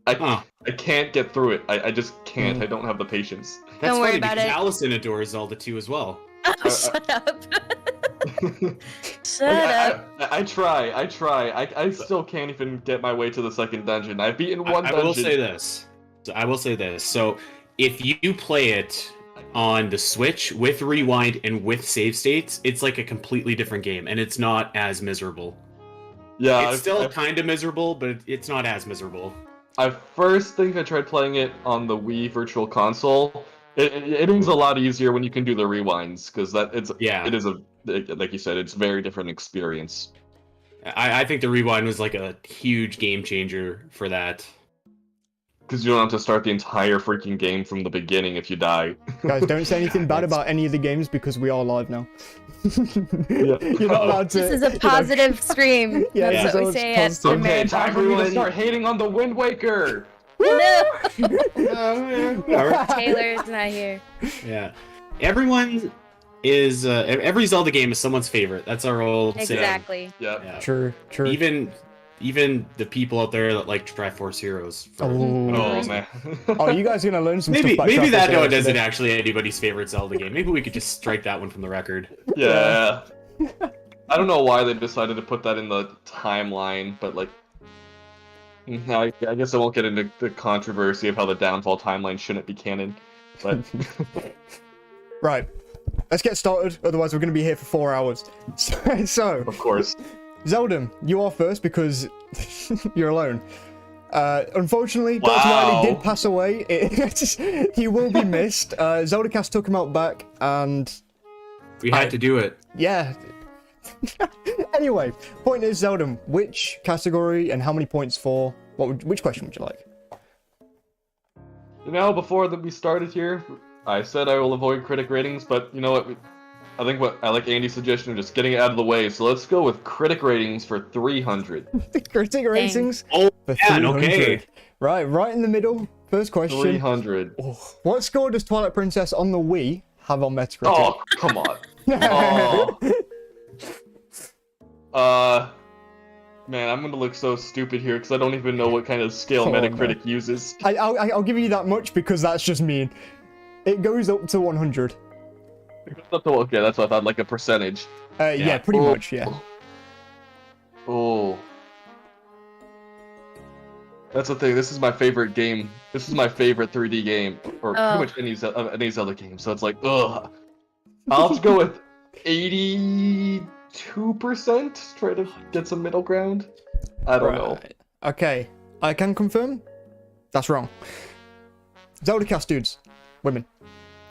I can't get through it. I just can't. I don't have the patience. That's Don't worry funny about because it. Allison adores Zelda 2 as well. Oh, shut up. Shut up. I try. I still can't even get my way to the second dungeon. I've beaten one I dungeon. will say this. So if you play it on the Switch with rewind and with save states, it's like a completely different game, and it's not as miserable. Yeah, It's still kind of miserable, but it's not as miserable. I first think I tried playing it on the Wii Virtual Console. It is a lot easier when you can do the rewinds because it is like you said, it's a very different experience. I think the rewind was like a huge game changer for that. Because you don't have to start the entire freaking game from the beginning if you die. Guys, don't say anything bad about any of the games because we are live now. You're not allowed to. This is a positive stream. Yeah, That's what we say at positive. the Okay, time for me to start hating on the Wind Waker. No. Yeah. Taylor's not here. Yeah. Everyone is every Zelda game is someone's favorite. That's our old saying. Exactly. Yeah. True. Even the people out there that like Triforce Heroes. Oh man. Oh, you guys are gonna learn some stuff about maybe Triforce that Heroes isn't today. actually anybody's favorite Zelda game. Maybe we could just strike that one from the record. Yeah. I don't know why they decided to put that in the timeline, but like, I guess I won't get into the controversy of how the downfall timeline shouldn't be canon. But Right. Let's get started, otherwise we're going to be here for 4 hours. So, of course, Zeldom, you are first because you're alone. Unfortunately, Wow. Dr. Wily did pass away. He will be missed. ZeldaCast took him out back, and We had to do it. yeah. Anyway, point is, Zeldom, which category and how many points for? Which question would you like? before we started here, I said I will avoid critic ratings, but you know what? I think I like Andy's suggestion of just getting it out of the way. So let's go with critic ratings for 300. Critic ratings? Oh, For man, 300. okay. Right in the middle. First question. 300. Oh, what score does Twilight Princess on the Wii have on Metacritic? Oh, come on. Man, I'm gonna look so stupid here because I don't even know what kind of scale Oh, Metacritic uses. I'll give you that much because that's just mean. It goes up to 100. Okay, that's what I thought, like a percentage. Yeah, pretty much, yeah. Oh. That's the thing, this is my favorite game. This is my favorite 3D game, or pretty much any Zelda game, so it's like, ugh. I'll just go with 82%, try to get some middle ground. I don't know. Okay, I can confirm. That's wrong. ZeldaCast dudes, women,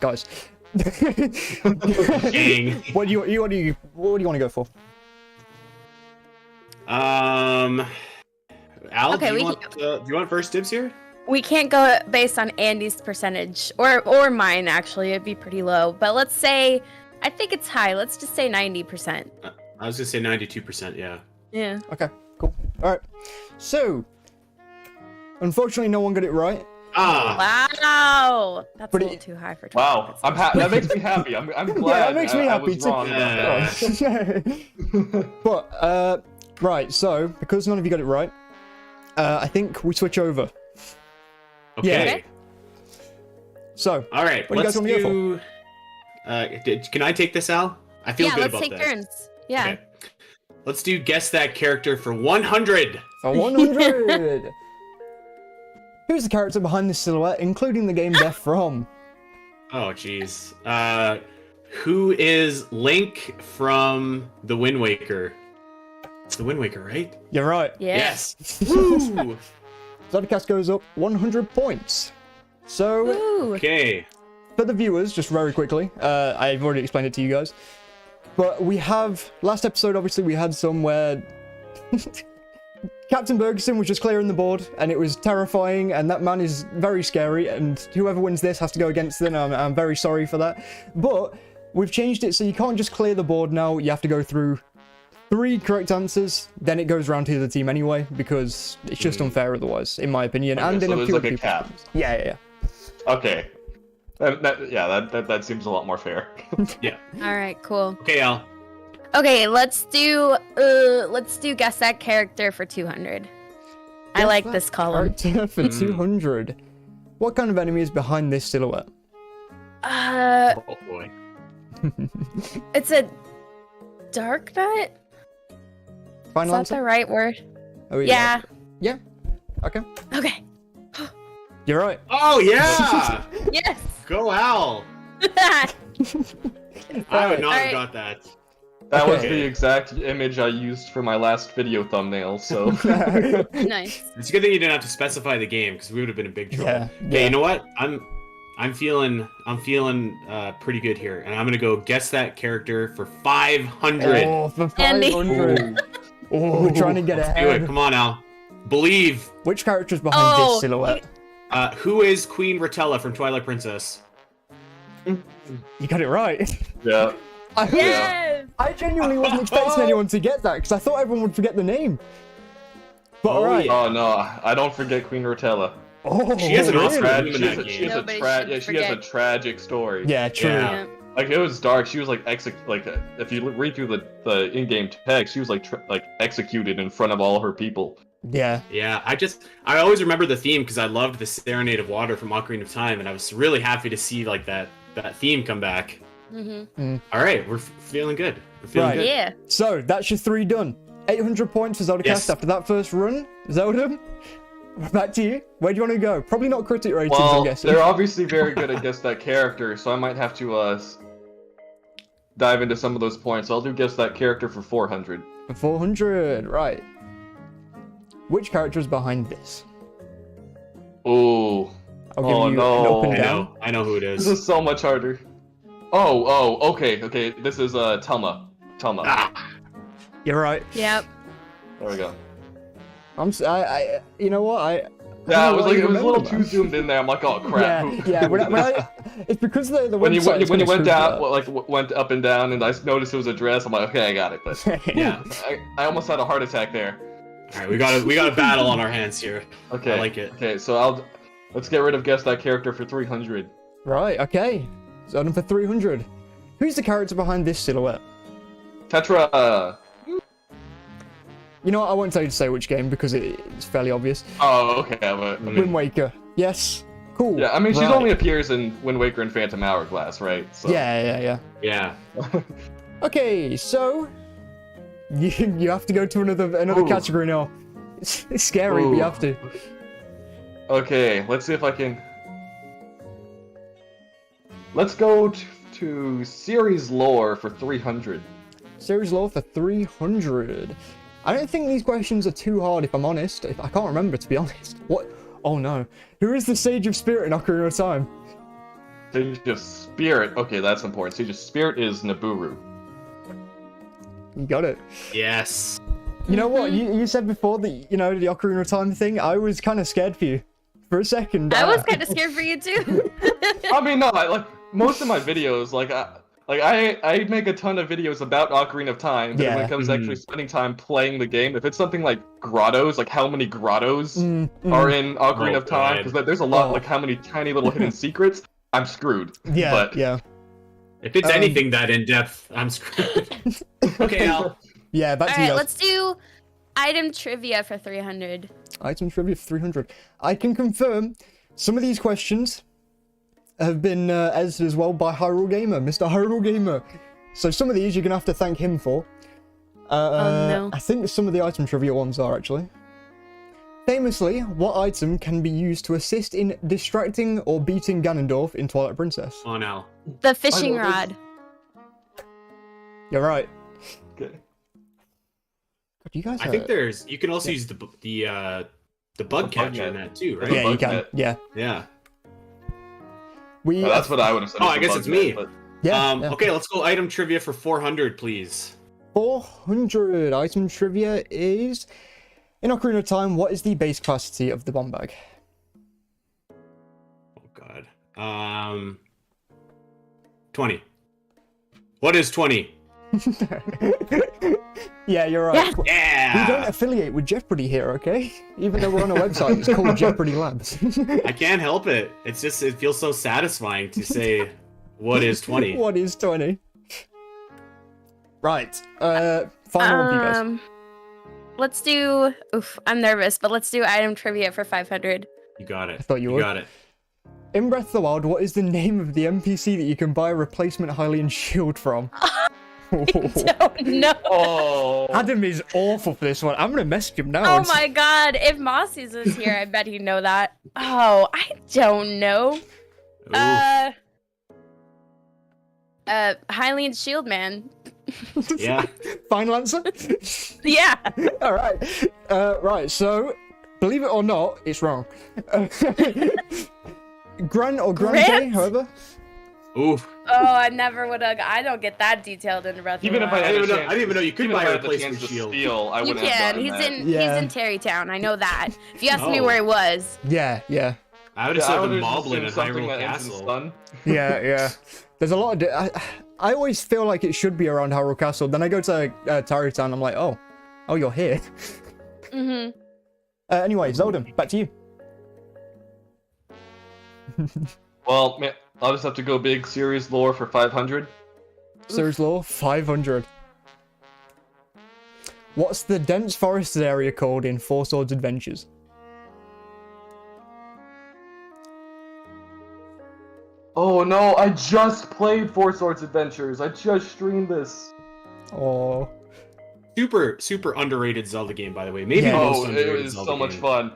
guys. Dang. What do you want to go for? Al, Okay, do you want first dibs here? We can't go based on Andy's percentage or mine actually. It'd be pretty low. But let's say I think it's high. Let's just say 90%. I was gonna say 92%. Yeah. Yeah. Okay, cool. All right. So, unfortunately, no one got it right. Wow. That's a little too high for Wow, that makes me happy. I'm glad. Yeah, that makes me happy I was too. wrong about that. But right. So, because none of you got it right, I think we switch over. Okay. So, All right. what do you guys want me to go Can I take this, Al? I feel good let's about take this. turns. Yeah. Okay. Let's do guess that character for 100. For 100. Who's the character behind this silhouette, including the game Death From? Oh, jeez. Who is Link from The Wind Waker? It's The Wind Waker, right? You're right. Yeah. Yes. Woo! ZeldaCast goes up 100 points. So, Ooh. Okay. for the viewers, just very quickly, I've already explained it to you guys. But we have, last episode, obviously, we had some where Captain Bergeson was just clearing the board, and it was terrifying, and that man is very scary, and whoever wins this has to go against them. I'm very sorry for that. But we've changed it so you can't just clear the board now, you have to go through 3 correct answers, then it goes round to the other team anyway, because it's just unfair otherwise, in my opinion. Okay, and so in a there's few like other a people's cap. opinions. Yeah. Okay. That seems a lot more fair. Yeah. All right. Cool. Okay, Al. Okay. Let's do guess that character for 200. I like that this column. character for 200. What kind of enemy is behind this silhouette? Oh boy. It's a dark nut? Final Is that answer? the right word? Oh, Yeah. Yeah. Okay. Okay. You're right. Oh yeah! Yes. Go Al! I would not have got that. That was Okay. the exact image I used for my last video thumbnail, so... Nice. It's a good thing you didn't have to specify the game because we would have been in big trouble. Yeah, Okay, yeah. you know what? I'm feeling pretty good here, and I'm gonna go guess that character for 500. Oh, for Andy. 500. Oh, we're trying to get Do it. ahead. Come on, Al. Believe. Which character is behind this silhouette? Who is Queen Rotella from Twilight Princess? You got it right. Yeah. Yes. I genuinely wasn't expecting anyone to get that because I thought everyone would forget the name. But Oh, alright. yeah. Oh no, I don't forget Queen Rotella. Oh, She has an really? Oscar. She has a, she has a Nobody tra- should she has a forget. tragic story. Yeah, true. Yeah. Like it was dark. She was like if you read through the in-game text, she was like executed in front of all her people. Yeah. Yeah, I always remember the theme because I loved the Serenade of Water from Ocarina of Time, and I was really happy to see like that theme come back. Mm-hmm. All right, we're feeling good. We're feeling Right. good. Yeah. So, that's your 3 done. 800 points for ZeldaCast Yes. after that first run. Zelda, back to you. Where do you want to go? Probably not critic ratings, I'm Well, guessing. they're obviously very good at guess that character, so I might have to dive into some of those points. I'll do guess that character for 400. 400, right. Which character is behind this? Ooh, I'll give Oh, you no. an up and I down. know who it this is. is so much harder. Okay. This is Telma. Ah, You're right. Yep. There we go. You know what? Yeah, I it was like it was a little remember too that. zoomed in there. I'm like, oh crap. Yeah. It's because the When you website is when you gonna went screw down, that. went up and down, and I noticed it was a dress, I'm like, okay, I got it. But yeah. I almost had a heart attack there. All right, we got a battle on our hands here. Okay. I like it. Okay, so let's get rid of guess that character for 300. Right, okay. So done for 300. Who's the character behind this silhouette? Tetra. You know what? I won't tell you to say which game because it's fairly obvious. Oh, okay. But, Wind Waker. Yes. Cool. yeah, I mean, she Right. only appears in Wind Waker and Phantom Hourglass, right? So. Yeah. Yeah. Okay, so you have to go to another Ooh. category now. It's scary, but you Ooh. have to. Okay, let's see if I can. Let's go to series lore for 300. Series lore for 300. I don't think these questions are too hard, if I'm honest. I can't remember, to be honest. What? Oh no. Who is the Sage of Spirit in Ocarina of Time? Sage of Spirit. Okay, that's important. Sage of Spirit is Nabooru. You got it. Yes. You know what? You said before that, the Ocarina of Time thing, I was kind of scared for you. For a second. I was kind of scared for you too. I mean, no, like most of my videos, I make a ton of videos about Ocarina of Time, but when Yeah. it comes to actually spending time playing the game, if it's something like grottos, like how many grottos are in Ocarina Oh, of Time, God. because there's a lot, Oh. like how many tiny little hidden secrets, I'm screwed. Yeah, But yeah. If it's anything that in depth, I'm screwed. Okay, Al. Yeah, back All to you right, guys. let's do item trivia for 300. Item trivia for 300. I can confirm some of these questions have been edited as well by Hyrule Gamer, Mr. Hyrule Gamer. So some of these you're going to have to thank him for. No. I think some of the item trivia ones are actually. Famously, what item can be used to assist in distracting or beating Ganondorf in Twilight Princess? On Al. The fishing I know this. rod. You're right. Okay. God, you guys I think you can also use the bug catcher in that too, right? Yeah, you bug can. net. Yeah. Yeah. We. Well, that's what I would have said. Oh, is I the guess bug it's net, me. but- yeah, Okay, let's go item trivia for 400, please. 400 item trivia is in Ocarina of Time. What is the base capacity of the bomb bag? Oh God. 20. What is 20? Yeah, you're right. Yes. We don't Yeah. affiliate with Jeopardy here, okay? Even though we're on a website, it's called Jeopardy Labs. I can't help it. It's just it feels so satisfying to say what is 20. What is 20? Right. Final one for you guys. let's do. Oof, I'm nervous, but let's do item trivia for 500. You got it. I thought you would. got it. In Breath of the Wild, what is the name of the NPC that you can buy a replacement Hylian shield from? I don't know. Oh. Adam is awful for this one. I'm gonna message him now. Oh my god, if Mossy's was here, I bet he'd know that. Oh, I don't know. Ooh. Hylian Shield Man. Yeah. Final answer? Yeah. Alright. Right, so, believe it or not, it's wrong. Grant or Grande, Grant? however. Oof. Oh, I never would have. I don't get that detailed in Breath of the Even if Wild. I I had didn't a even know. chance, I didn't even know you could even buy if I a had the replacement chance to shield. steal, I You wouldn't have can. gotten He's that. in. Yeah. He's in Terrytown. I know that. If you asked me Oh. where he was, Yeah. I would have Yeah, I said the would've Moblin assumed and something Hyrule that ends in Castle. sun. Yeah. There's a lot of... I always feel like it should be around Hyrule Castle. Then I go to Tarrytown, I'm like, oh, you're here. mm-hmm. Anyway, Zeldom, back to you. Well, man, I'll just have to go big series lore for 500. Series Law, 500. What's the dense forested area called in Four Swords Adventures? Oh no, I just played Four Swords Adventures. I just streamed this. Oh, Super underrated Zelda game, by the way. Maybe Yeah. the most Oh, it underrated was Zelda so much game. fun.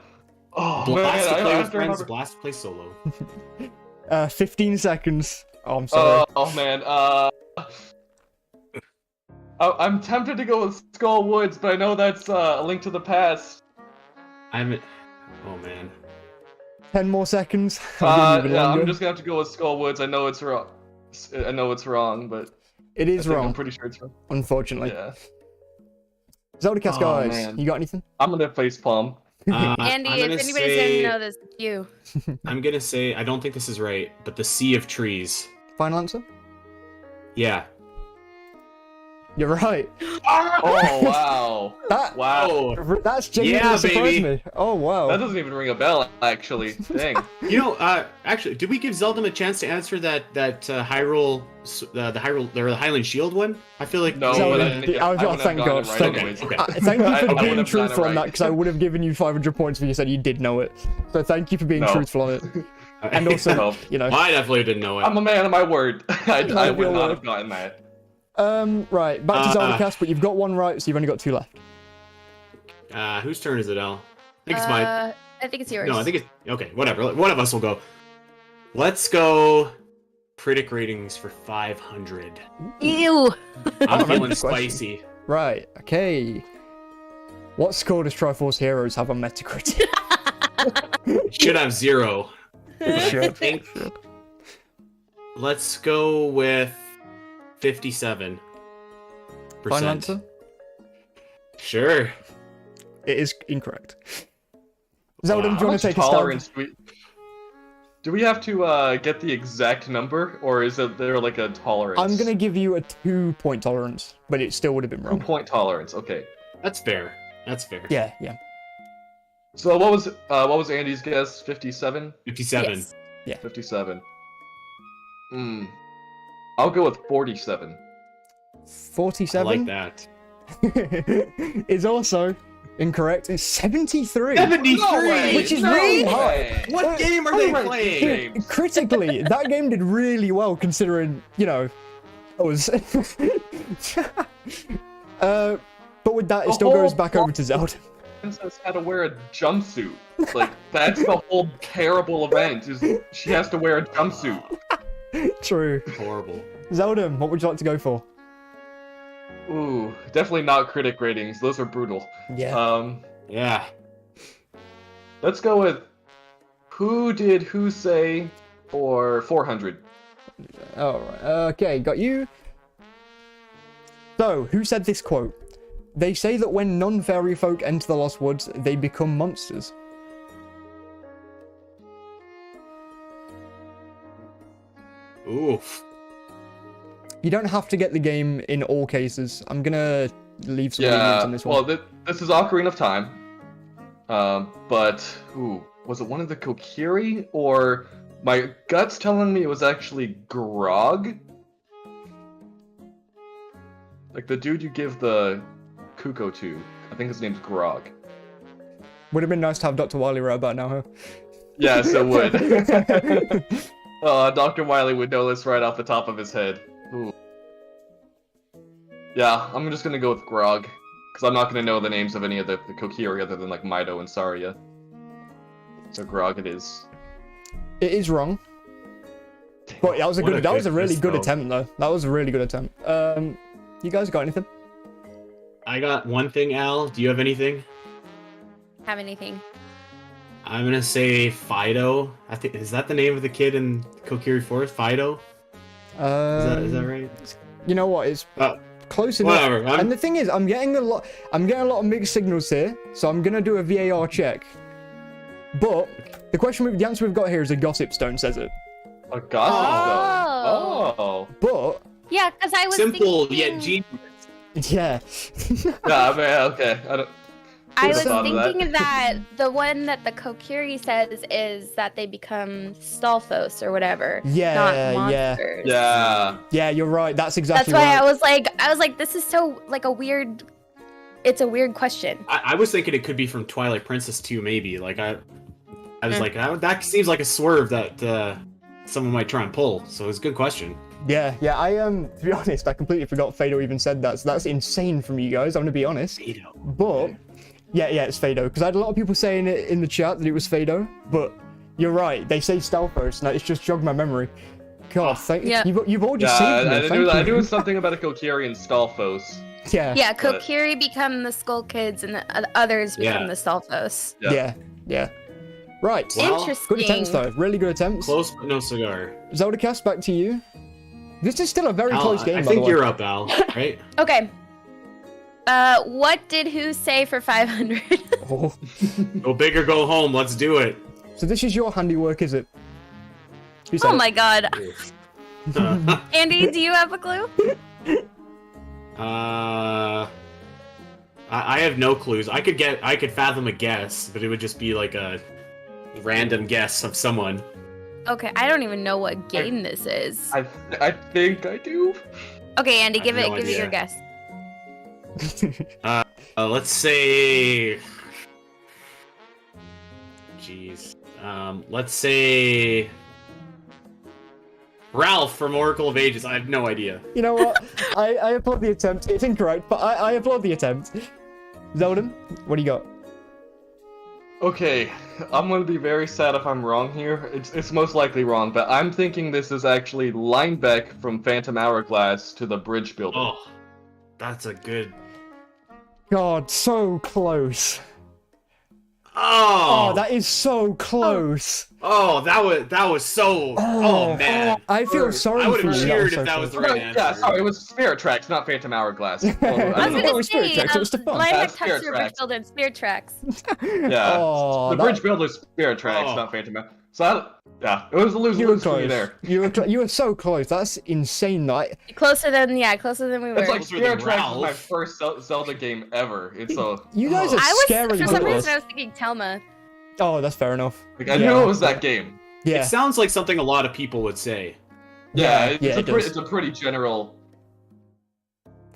Oh Blast to man, play I with have to friends, remember. blast to play solo. 15 seconds. Oh, I'm sorry. Oh man, I'm tempted to go with Skull Woods, but I know that's a Link to the Past. I haven't. Oh man. 10 more seconds. I'll give you even Yeah, longer. I'm just gonna have to go with Skull Woods. I know it's wrong. I know it's wrong, but It I is think I'm wrong, pretty sure it's wrong. unfortunately. Yeah, ZeldaCast, Oh, guys, man. you got anything? I'm gonna facepalm. Andy, I'm if gonna anybody's say, gonna know this, it's you. I'm gonna say I don't think this is right, but the Sea of Trees. Final answer? Yeah. You're right. Oh wow, That, wow. that's genuinely Yeah, surprised baby. me. Oh, wow. That doesn't even ring a bell, actually. Dang. You know, actually, did we give Zeldom a chance to answer that Hyrule, the Hyrule, or the Highland Shield one? I feel like No, Zelda, but I wouldn't was- have thank gotten God, it right thank- anyways. Okay. Thank you I for would've being done it truthful on right. that, because I would have given you 500 points if you said you did know it. So thank you for being No. truthful on it. And also, No. you know. I definitely didn't know it. I'm a man of my word. I Man of would your not word. have gotten that. Right, back to Uh, ZeldaCast, but you've got one right, so you've only got 2 left. Whose turn is it, Al? I think it's mine. I think it's yours. No, I think it's okay. Whatever. One of us will go. Let's go. Critic ratings for 500. Ew. I'm feeling Good question. spicy. Right, okay. What score does Triforce Heroes have on Metacritic? Should have 0. Sure. I think. Let's go with 57%. Final answer? Sure. It is incorrect. Zeldom, do How you want much to take a stab? tolerance do we have to get the exact number, or is there like a tolerance? I'm gonna give you a 2-point tolerance, but it still would have been wrong. 2-point tolerance. Okay. That's fair. That's fair. Yeah. So what was Andy's guess? 57? 57. Yes. 57. I'll go with 47. 47 I like that. is also incorrect. It's 73. 73! No way! Which is No really way! hard. What game are they playing? Games. Critically, that game did really well considering, you know, it was. But with that, it still goes back over to Zelda. Princess had to wear a jumpsuit. Like, that's the whole terrible event, is she has to wear a jumpsuit. True. Horrible. Zelda, what would you like to go for? Ooh, definitely not critic ratings. Those are brutal. Yeah. Yeah. Let's go with who did who say for 400. Alright, okay, got you. So, who said this quote? They say that when non-fairy folk enter the Lost Woods, they become monsters. Oof. You don't have to get the game in all cases. I'm gonna leave some lenience Yeah, on this well, one. this is Ocarina of Time. But, ooh, was it one of the Kokiri? Or my gut's telling me it was actually Grog? Like the dude you give the Kuko to. I think his name's Grog. Would have been nice to have Dr. Wily right about now, huh? Yes, it would. Dr. Wily would know this right off the top of his head. Ooh. Yeah, I'm just gonna go with Grog. Because I'm not gonna know the names of any of the Kokiri other than like Mido and Saria. So Grog it is. It is wrong. But that was a good. That was a really good attempt, though. That was a really good attempt. You guys got anything? I got one thing, Al. Do you have anything? Have anything? I'm gonna say Fido. I think is that the name of the kid in Kokiri Forest? Fido. Is that right? You know what? It's close enough. Whatever. And the thing is, I'm getting a lot of mixed signals here, so I'm gonna do a VAR check. But the answer we've got here is a gossip stone says it. A gossip stone. Oh. But Yeah, because I was Simple thinking... yet genius. yeah. Yeah, I mean, okay. I was thought of that. thinking that the one that the Kokiri says is that they become Stalfos or whatever. Yeah, not monsters. Yeah. Yeah, you're right. That's exactly That's why right. I was like, this is so like a weird. It's a weird question. I was thinking it could be from Twilight Princess 2, maybe. Like I was like, that seems like a swerve that someone might try and pull. So it's a good question. Yeah. I to be honest, I completely forgot Fado even said that. So that's insane from you guys. I'm gonna be honest. Fido. But yeah, it's Fado because I had a lot of people saying it in the chat that it was Fado. But you're right. They say Stalfos, and it's just jogged my memory. God, thank you. You've all just saved me. I knew it was something about a Kokiri and Stalfos. Yeah. Yeah, Kokiri become the Skull Kids, and the others become the Stalfos. Yeah. Right. Well, Interesting. Good attempts, though. Really good attempts. Close but no cigar. ZeldaCast, back to you. This is still a very Al, close game, I by the think way. you're up, Al. Right? Okay. What did who say for 500? Oh. Go big or go home. Let's do it. So this is your handiwork, is it? Who said Oh it? my god. Andy, do you have a clue? I have no clues. I could fathom a guess, but it would just be like a random guess of someone. Okay, I don't even know what game this is. I think I do. Okay, Andy, give I it have no idea. your guess. Let's say. Jeez. Let's say. Ralph from Oracle of Ages. I have no idea. You know what? I applaud the attempt. It's incorrect, but I applaud the attempt. Zeldom, what do you got? Okay, I'm gonna be very sad if I'm wrong here. It's most likely wrong, but I'm thinking this is actually Linebeck from Phantom Hourglass to the Bridge Builder. Oh, that's a good. God, so close. Oh, that is so close. Oh, that was so. Oh, man. I feel sorry I would for have you. cheered so if that was close. the right answer. Yeah, sorry, it was Spirit Tracks, not Phantom Hourglass. I was It gonna was Spirit say, Tracks, it was Stefan. Linebeck Spirit touched your Tracks. Bridge Builder and Spirit Tracks. Yeah, Oh, the that- Bridge Builder's Spirit Tracks, Oh. not Phantom Hourglass. So, it was a You were lose-lose for me close. there. You were so close. That's insane. Closer than we were. It's like Closer Spirit than Tracks was my Ralph. first Zelda game ever. It's so... You guys are I scary. was for some good. reason I was thinking Telma. Oh, that's fair enough. Like, I knew it was that game. Yeah. It sounds like something a lot of people would say. Yeah, Yeah, it does. it's a pretty general...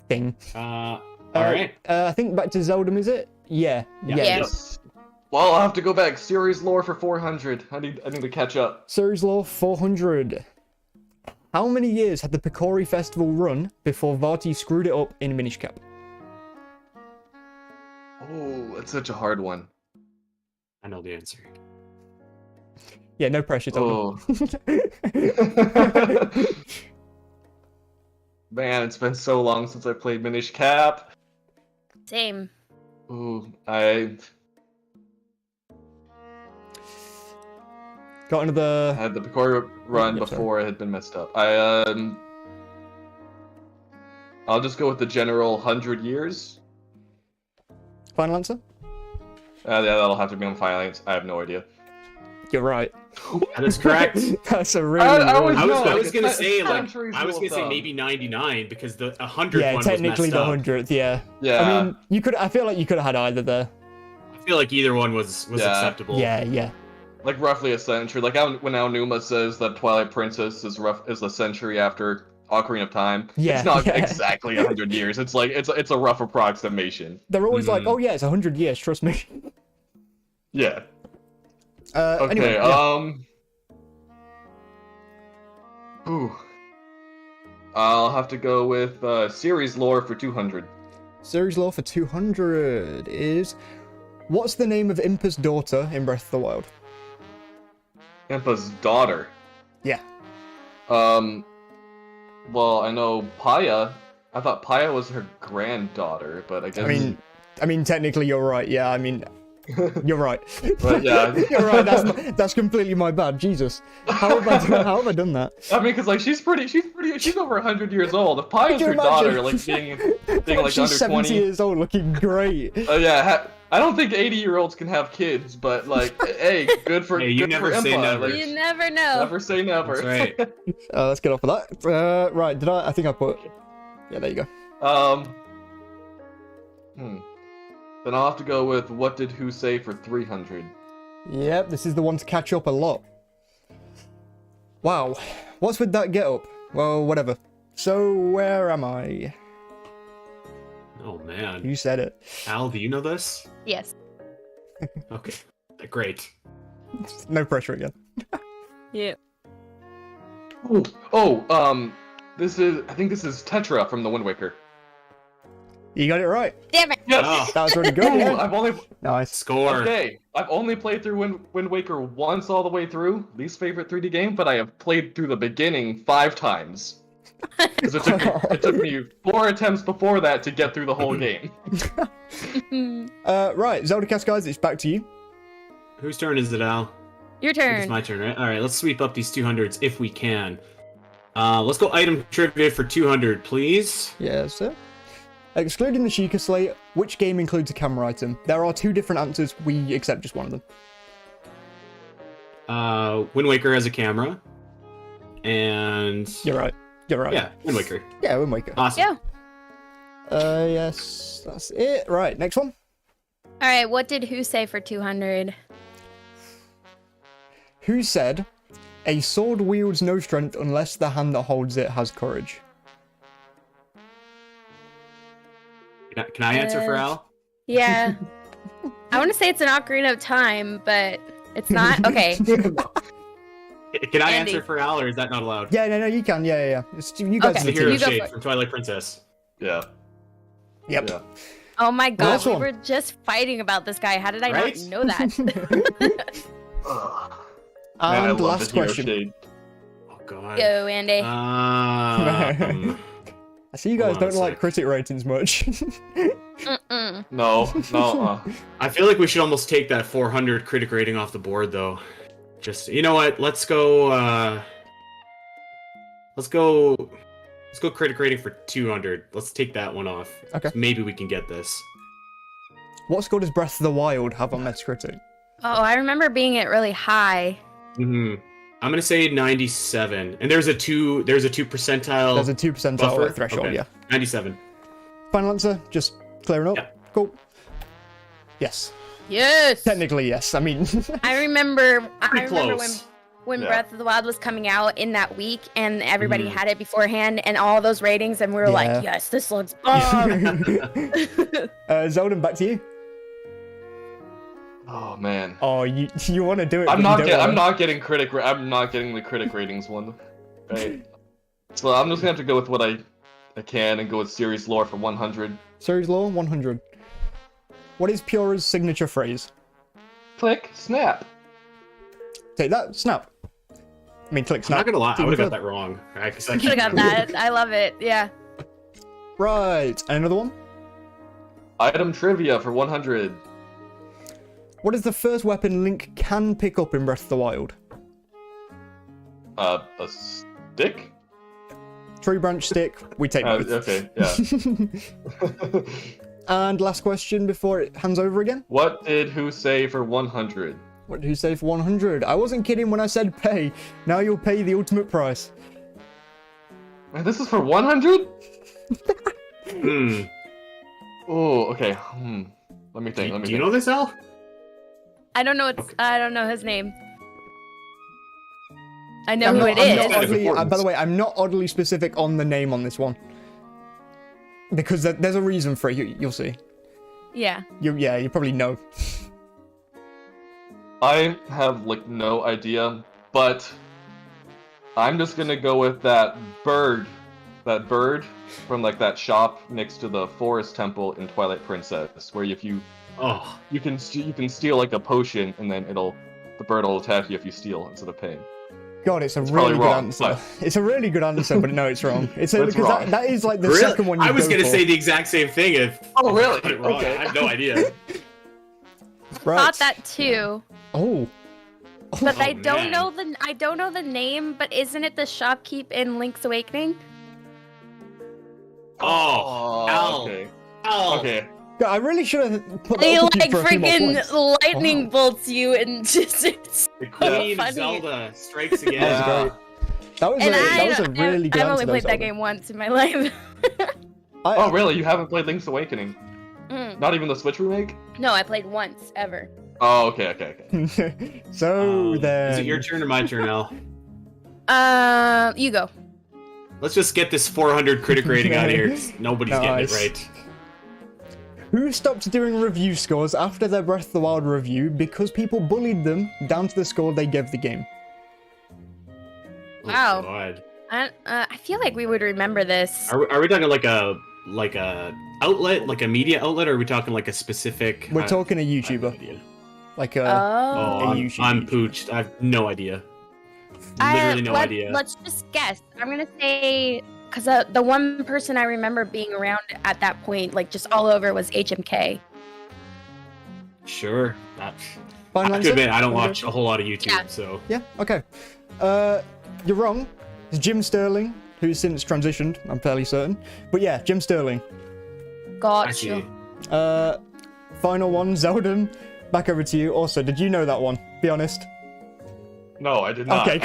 Thing. All right. I think back to Zeldom, is it? Yeah. Yeah. Yeah. Yes. Well, I'll have to go back. Series lore for 400. I need to catch up. Series Law 400. How many years had the Picori Festival run before Vati screwed it up in Minish Cap? Oh, it's such a hard one. I know the answer. Yeah, no pressure, Zeldom. Oh. Man, it's been so long since I played Minish Cap. Same. Ooh, I Got another... had the Picori run Yep, sorry. before it had been messed up. I'll just go with the general 100 years. Final answer? Yeah, that'll have to be on Violence. I have no idea. You're right. That is correct. That's a really... I really- was- I was it's gonna not- say it's like centuries I was rule gonna say of maybe 99 because the 100 Yeah, one technically was messed the up. 100th, yeah. Yeah. I mean, you could... I feel like you could have had either there. I feel like either one was Yeah. acceptable. Yeah. Like roughly a century. Like when Aonuma says that Twilight Princess is a century after Ocarina of Time. Yeah, It's not yeah. exactly 100 years. It's like it's a rough approximation. They're always like, oh yeah, it's 100 years, trust me. Yeah. Okay, Anyway, yeah. Ooh. I'll have to go with series lore for 200. Series lore for 200 is... What's the name of Impa's daughter in Breath of the Wild? Impa's daughter. Yeah. Well, I know Paya. I thought Paya was her granddaughter, but I guess. I mean, technically you're right. Yeah, I mean, you're right. But yeah, you're right. That's completely my bad. Jesus, how have I done that? I mean, because like she's over 100 years old. If Paya's her daughter, like being like she's under 70 20 years old, looking great. Yeah, I don't think 80-year-olds can have kids, but like, hey, good for Hey, you good never for say Impa. never. Like, You never know. never say never. That's right. Let's get off of that. Right, did I think I put... Yeah, there you go. Then I'll have to go with what did who say for 300. Yep, this is the one to catch up a lot. Wow, what's with that get up? Well, whatever. So, where am I? Oh man. You said it. Al, do you know this? Yes. Okay. Great. No pressure again. Yeah. I think this is Tetra from the Wind Waker. You got it right. Damn it. Yes. Oh, That was really good. Yeah. I've only Nice. score. Okay, I've only played through Wind Waker once all the way through, least favorite 3D game, but I have played through the beginning 5 times. Because it took me 4 attempts before that to get through the whole game. Right, ZeldaCast guys, it's back to you. Whose turn is it, Al? Your It's turn. my turn, right? All right, let's sweep up these 200s if we can. Let's go item trivia for 200, please. Yes, sir. Excluding the Sheikah Slate, which game includes a camera item? There are 2 different answers. We accept just one of them. Wind Waker has a camera, and You're right. You're right. yeah, Wind Waker. Yeah, Wind Waker. Awesome. Yeah. Yes, that's it. Right, next one. All right. What did who say for 200? Who said, a sword wields no strength unless the hand that holds it has courage? Can I answer for Al? Yeah. I want to say it's an Ocarina of Time, but it's not. Okay. Can I Andy. answer for Al, or is that not allowed? Yeah, no, you can. Yeah. It's, you guys Okay. The are the Hero You go Shade for it. from Twilight Princess. Yeah. Yep. Yeah. Oh my god, Last we one. were just fighting about this guy. How did I Right? not know that? Ugh. Man, I And love last the Hero question. Shade. Oh god. Go, Andy. I see you guys Hold on a don't like sec. critic ratings much. Mm-mm. No. I feel like we should almost take that 400 critic rating off the board, though. Just, you know what? Let's go critic rating for 200. Let's take that one off. Okay. Maybe we can get this. What score does Breath of the Wild have on Metacritic? Oh, I remember being at really high. I'm gonna say 97, and there's a 2 percentile. There's a 2% buffer? threshold, Okay. yeah. 97. Final answer, just clearing up. Yeah. Cool. Yes. Yes. Technically, yes. I mean, I remember Pretty when close. Yeah. Breath of the Wild was coming out in that week, and everybody Mhm. had it beforehand, and all those ratings, and we were Yeah. like, "Yes, this looks bomb." Zelda, back to you. Oh man. Oh, you want to do it? I'm but you don't not wanna. getting I'm not getting the critic ratings one. Right. So I'm just gonna have to go with what I can and go with series lore for 100. Series law 100. What is Pura's signature phrase? Click, snap. Take that, snap. I mean, click, I'm snap. not gonna lie, I Even would have got further. that wrong. I Should have got can't that. I love it. Yeah. Right, and another one. Item trivia for 100. What is the first weapon Link can pick up in Breath of the Wild? A stick? Tree branch, stick. We take both. Okay, yeah. And last question before it hands over again. What did who say for 100? What did you say for 100? I wasn't kidding when I said pay. Now you'll pay the ultimate price. Man, this is for 100? Hmm. Oh, okay. Let me think. Do you know this, Al? I don't know. Okay. I don't know his name. I know who it is. By the way, I'm not oddly specific on the name on this one. Because there's a reason for it, you'll see. Yeah. You probably know. I have, like, no idea, but I'm just gonna go with that bird from, like, that shop next to the forest temple in Twilight Princess, where if you can steal, like, a potion, and then the bird will attack you if you steal instead of paying. God, it's a really good answer. But... It's a really good answer, but no, it's wrong. It's because wrong. That is like the second one you I was going to say the exact same thing if Oh, really? Okay. I have no idea. Right. Thought that too. Oh. But I don't know the name, but isn't it the shopkeep in Link's Awakening? Okay. Okay. Yeah, I really should have put He that up like for a few more freaking points. lightning bolts you and just it's The Queen funny. of Zelda strikes again. Yeah. That was a really good I've answer. only played that game once in my life. Oh, really? You haven't played Link's Awakening? Mm. Not even the Switch remake? No, I played once ever. Oh, okay. So then... Is it your turn or my turn, Al? You go. Let's just get this 400 critic rating out of here. Nobody's getting it right. Who stopped doing review scores after their Breath of the Wild review because people bullied them down to the score they gave the game? Wow. Oh, God. I feel like we would remember this. Are we talking like a outlet, like a media outlet, or are we talking like a specific? We're talking a YouTuber. Like a YouTuber. I'm pooched. I have no idea. Literally no idea. Let's just guess. I'm gonna say because the one person I remember being around at that point, like just all over, was HMK. Sure. I Final have answer? to admit, I don't watch a whole lot of YouTube, Yeah. so. Yeah, okay. You're wrong. It's Jim Sterling, who's since transitioned, I'm fairly certain. But yeah, Jim Sterling. I Got see. you. Final one, Zeldom. Back over to you. Also, did you know that one? Be honest. No, I did not. Okay,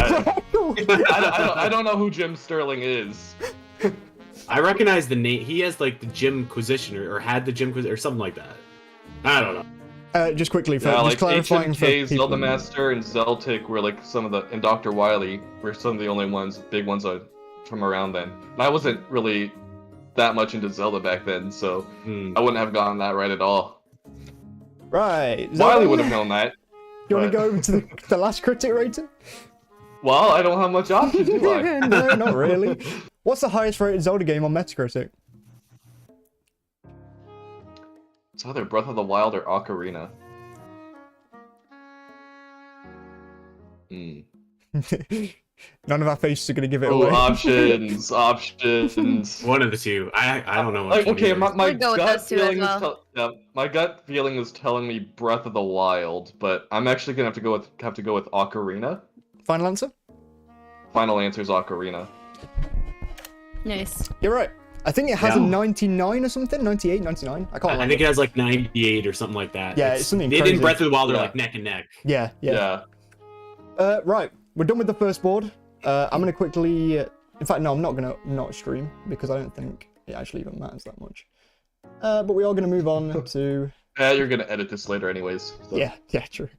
cool. I don't know who Jim Sterling is. I recognize the name. He has like the Gymquisition or had the Gymquisition or something like that. I don't know. Just quickly, for Yeah, just like clarifying for HMK, people. Zelda Master, and Zeltik were like and Dr.Wily were some of the only big ones from around then. And I wasn't really that much into Zelda back then, so I wouldn't have gotten that right at all. Right. Wily would have known that. You want to go over to the last critic rating? Well, I don't have much options, do I? No, not really. What's the highest rated Zelda game on Metacritic? It's either Breath of the Wild or Ocarina. None of our faces are going to give it Oh, away. options. One of the two. I don't know. Like, okay, my go with gut those two as feeling well. my gut feeling is telling me Breath of the Wild, but I'm actually gonna have to go with Ocarina. Final answer? Final answer is Ocarina. Nice. You're right. I think it has a 99 or something, 98, 99. I can't remember. I think it has like 98 or something like that. Yeah, it's something It crazy. in Breath of the Wild are Yeah. like neck and neck. Yeah. Yeah. Right, we're done with the first board. I'm gonna quickly. In fact, no, I'm not gonna not stream because I don't think it actually even matters that much. But we are gonna move on to. Yeah, you're gonna edit this later, anyways. So. Yeah, true.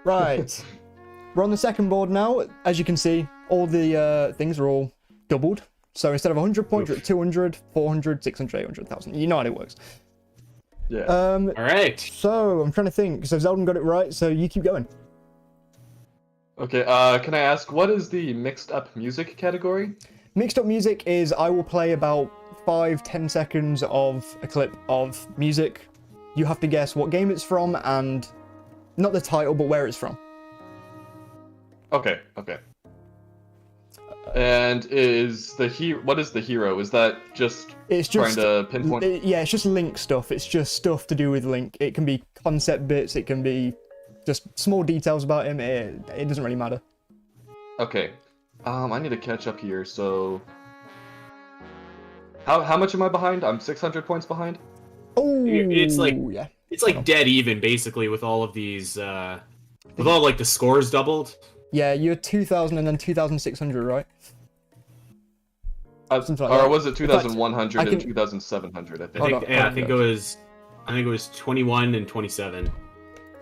Right, we're on the second board now. As you can see, all the things are all doubled. So instead of 100 points, you're at 200, 400, 600, 800, 1,000. You know how it works. Yeah. All right. So I'm trying to think. So Zeldom got it right. So you keep going. Okay. Can I ask what is the mixed up music category? Mixed up music is I will play about 5-10 seconds of a clip of music. You have to guess what game it's from and not the title, but where it's from. Okay. And what is the hero? Is that just It's just trying to pinpoint? yeah, it's just Link stuff. It's just stuff to do with Link. It can be concept bits. It can be just small details about him. It doesn't really matter. Okay. I need to catch up here. So, how much am I behind? I'm 600 points behind. Oh, It's like yeah. It's like dead even basically with all of these with all like the scores doubled. Yeah, you're 2,000 and then 2,600, right? Something like Or that. was it 2,100 In fact, and 2,700? I think. Hold on. I think it was 21 and 27.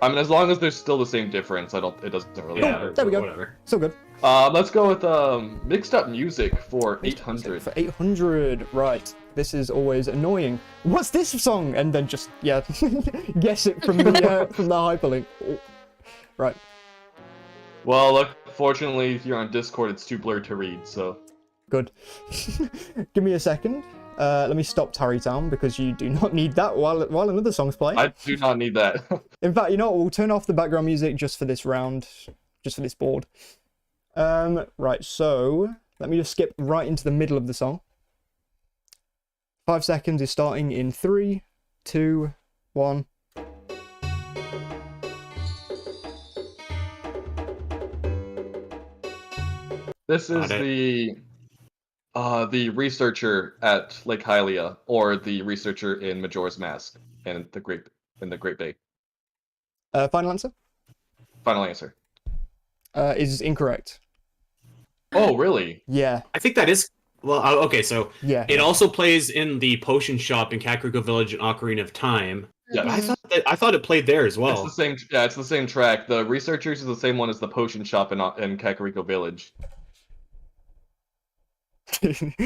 I mean, as long as there's still the same difference, it doesn't really matter. There we go. Whatever. So good. Let's go with mixed up music for 800. For 800, right. This is always annoying. What's this song? And then just, yeah, guess it from the hyperlink. Oh. Right. Well, look, fortunately, if you're on Discord, it's too blurred to read, so... Good. Give me a second. Let me stop Tarrytown, because you do not need that while another song's playing. I do not need that. In fact, you know what? We'll turn off the background music just for this round. Just for this board. Right, so... Let me just skip right into the middle of the song. 5 seconds is starting in 3, 2, 1... This is the researcher at Lake Hylia, or the researcher in Majora's Mask and the Great Bay. Final answer? Final answer. Is incorrect. Oh, really? Yeah. I think that is... Well, okay, so yeah. It also plays in the potion shop in Kakariko Village and Ocarina of Time. Yeah, I thought it played there as well. It's the same. Yeah, it's the same track. The researchers is the same one as the potion shop in Kakariko Village.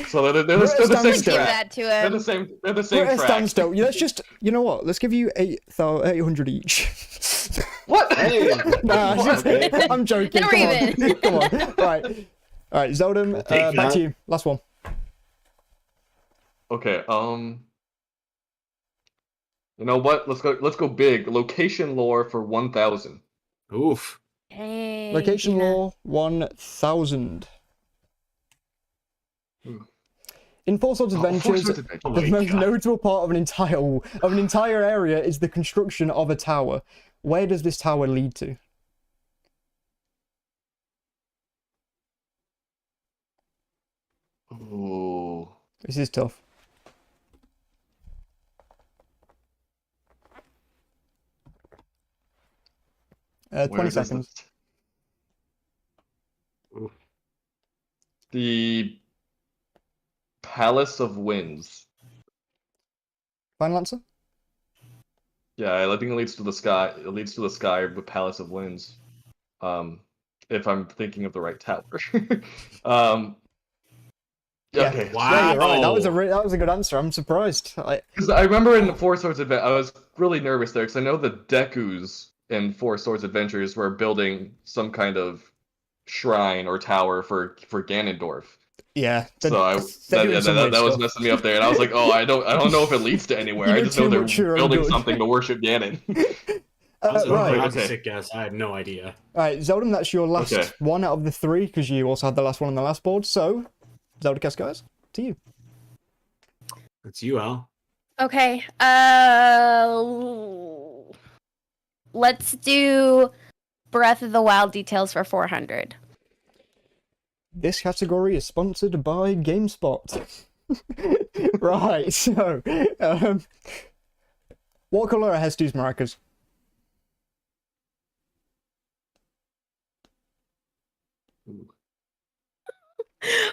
So they're the same track. They're the same. They're the same track. Standstill. Yeah, let's just. You know what? Let's give you 800 each. What? Hey. Nah, Okay. I'm joking. Come on. Come on. Right. All right, Zeldom. Back to you. Last one. Okay. You know what? Let's go big. Location lore for 1000. Oof. Hey, Location lore 1000. In Four Swords Adventures, the most notable part of an entire area is the construction of a tower. Where does this tower lead to? Ooh. This is tough. Where 20 does this- seconds. The Palace of Winds. Final answer? Yeah, I think it leads to the sky. It leads to the sky with Palace of Winds. If I'm thinking of the right tower. Yeah. Okay. Wow. Yeah, you're right. That was a good answer. I'm surprised. Because I remember in the Four Swords Adventure, I was really nervous there because I know the Dekus in Four Swords Adventures were building some kind of shrine or tower for Ganondorf. Yeah. So that was messing me up there, and I was like, oh, I don't know if it leads to anywhere. I just know they're building something to worship Ganon. Right. That's a sick guess. I had no idea. All right, Zeldom, that's your last one out of the 3 because you also had the last one on the last board. So, ZeldaCast guys, to you. It's you, Al. Okay. Let's do Breath of the Wild details for 400. This category is sponsored by GameSpot. Right, so, what colour are Hestu's maracas?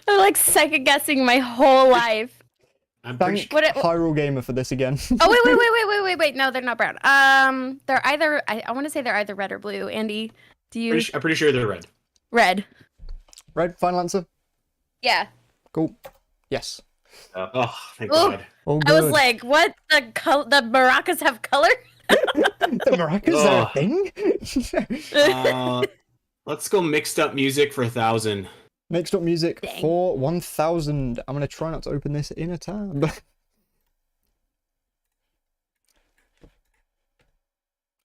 I'm like second guessing my whole life. I'm Thank Hyrule Gamer for this again. Oh wait! No, they're not brown. They're either. I want to say they're either red or blue. Andy, do you? I'm pretty sure they're red. Red. Red. Final answer. Yeah. Cool. Yes. Oh, thank Ooh. God. Oh, I was like, what? The maracas have color? The maracas are a thing. Let's go mixed up music for 1000. Mixed up music Dang. for 1000. I'm gonna try not to open this in a tab.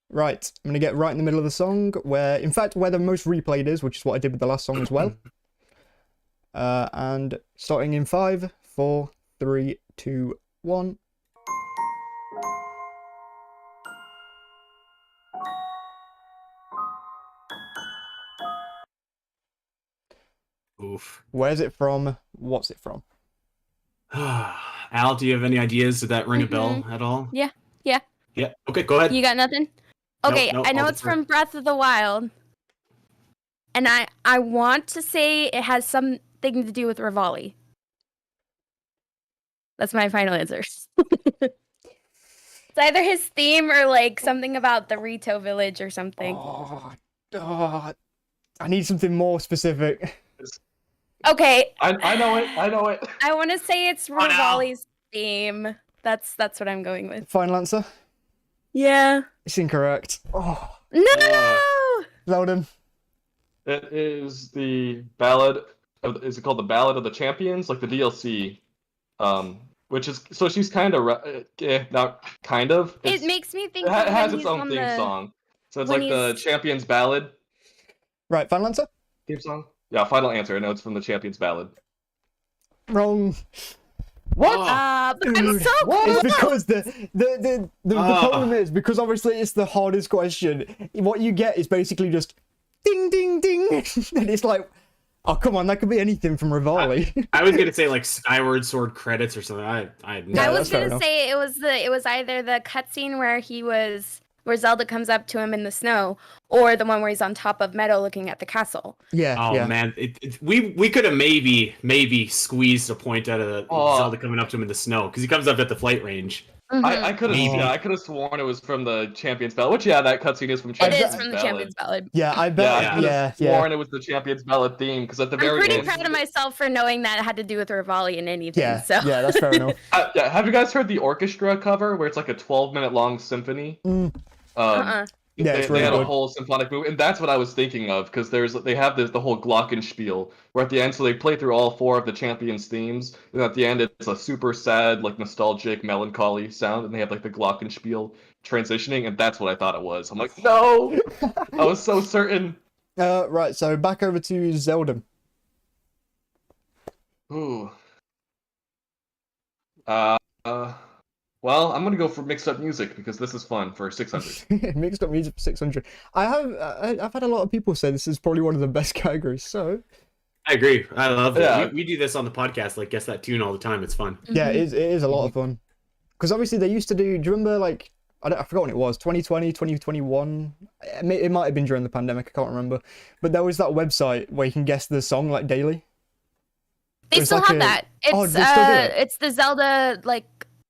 Right, I'm gonna get right in the middle of the song, where the most replayed is, which is what I did with the last song as well. And starting in 5, 4, 3, 2, 1. Oof. Where's it from? What's it from? Al, do you have any ideas? Did that ring a bell at all? Yeah. Yeah. Okay, go ahead. You got nothing? Okay, Nope, I know I'll it's defer. from Breath of the Wild. And I want to say it has something to do with Rivali. That's my final answer. either his theme or like something about the Rito village or something. Oh, I need something more specific. Okay. I know it. I know it. I want to say it's no. Rivali's theme. That's what I'm going with. Final answer? Yeah. It's incorrect. Oh, No. Zeldom. It is the ballad of. Is it called the Ballad of the Champions? Like the DLC, which is so she's kind of not kind of. It makes me think It of has when its he's own on theme the... song. So it's when like the he's- Champions Ballad Right, final answer? theme song. Yeah, final answer. I know it's from the Champions Ballad. Wrong. What? But I'm Dude, so It's close. because the problem is, because obviously it's the hardest question, what you get is basically just ding ding ding and it's like, oh come on, that could be anything from Rivali. I was gonna say like Skyward Sword credits or something. I had no. Yeah, I was that's fair gonna enough. say it was either the cutscene where Zelda comes up to him in the snow, or the one where he's on top of Meadow looking at the castle. Yeah, Oh yeah. man, we could have maybe squeezed a point out of Oh. Zelda coming up to him in the snow because he comes up at the flight range. I could have Maybe. I could have sworn it was from the Champions Ballad. Which that cutscene is from It Champions is from the Ballad. Champions Ballad. Yeah, I Yeah, bet. I could Yeah, have yeah. sworn it was the Champions Ballad theme because at the I'm very pretty end. proud of myself for knowing that it had to do with Rivali and anything. Yeah, So yeah, that's fair enough. Yeah, have you guys heard the orchestra cover where it's like a 12-minute long symphony? Yeah, it's They really had good. a whole symphonic movie, and that's what I was thinking of because they have the whole glockenspiel where at the end, so they play through all 4 of the champions' themes, and at the end it's a super sad, like nostalgic, melancholy sound, and they have like the glockenspiel transitioning, and that's what I thought it was. I'm like, no, I was so certain. Right, so back over to Zeldom. Ooh. Well, I'm gonna go for mixed up music because this is fun for 600. Mixed up music for 600. I've had a lot of people say this is probably one of the best categories. So I agree. I love it. Yeah. We do this on the podcast, like guess that tune all the time. It's fun. yeah, it is a lot of fun. Because obviously they used to do. Do you remember like I forgot when it was 2020, 2021. It might have been during the pandemic. I can't remember. But there was that website where you can guess the song like daily. they It's still like have a- that. Oh, It's they still do it? it's the Zelda like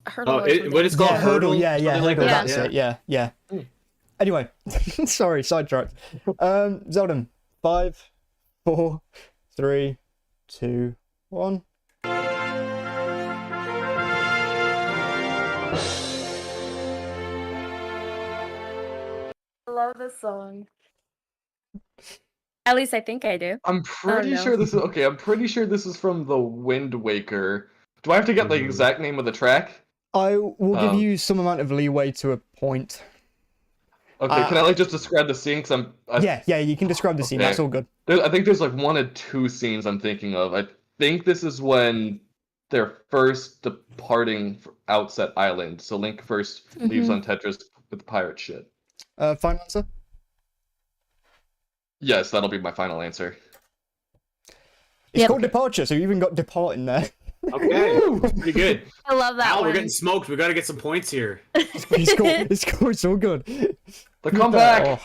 hurdle. Oh, or something. what is it called? Yeah, hurdle. Yeah, Something like hurdle. that? That's it. Yeah. Anyway, sorry, sidetracked. Zeldom, 5, 4, 3, 2, 1. I love this song. At least I think I do. I'm pretty no. sure this is okay. I'm pretty sure this is from the Wind Waker. Do I have to get the exact name of the track? I will give you some amount of leeway to a point. Okay, can I like just describe the scene? Cause Yeah, you can describe the scene. Okay. That's all good. I think there's like 1 or 2 scenes I'm thinking of. I think this is when they're first departing for Outset Island. So Link first leaves on Tetris with the pirate shit. Final answer? Yes, that'll be my final answer. It's Yep. called Departure, so you even got Depart in there. Okay, pretty good. I love that Al, one. we're getting smoked. We got to get some points here. It's so good. The comeback! Oh.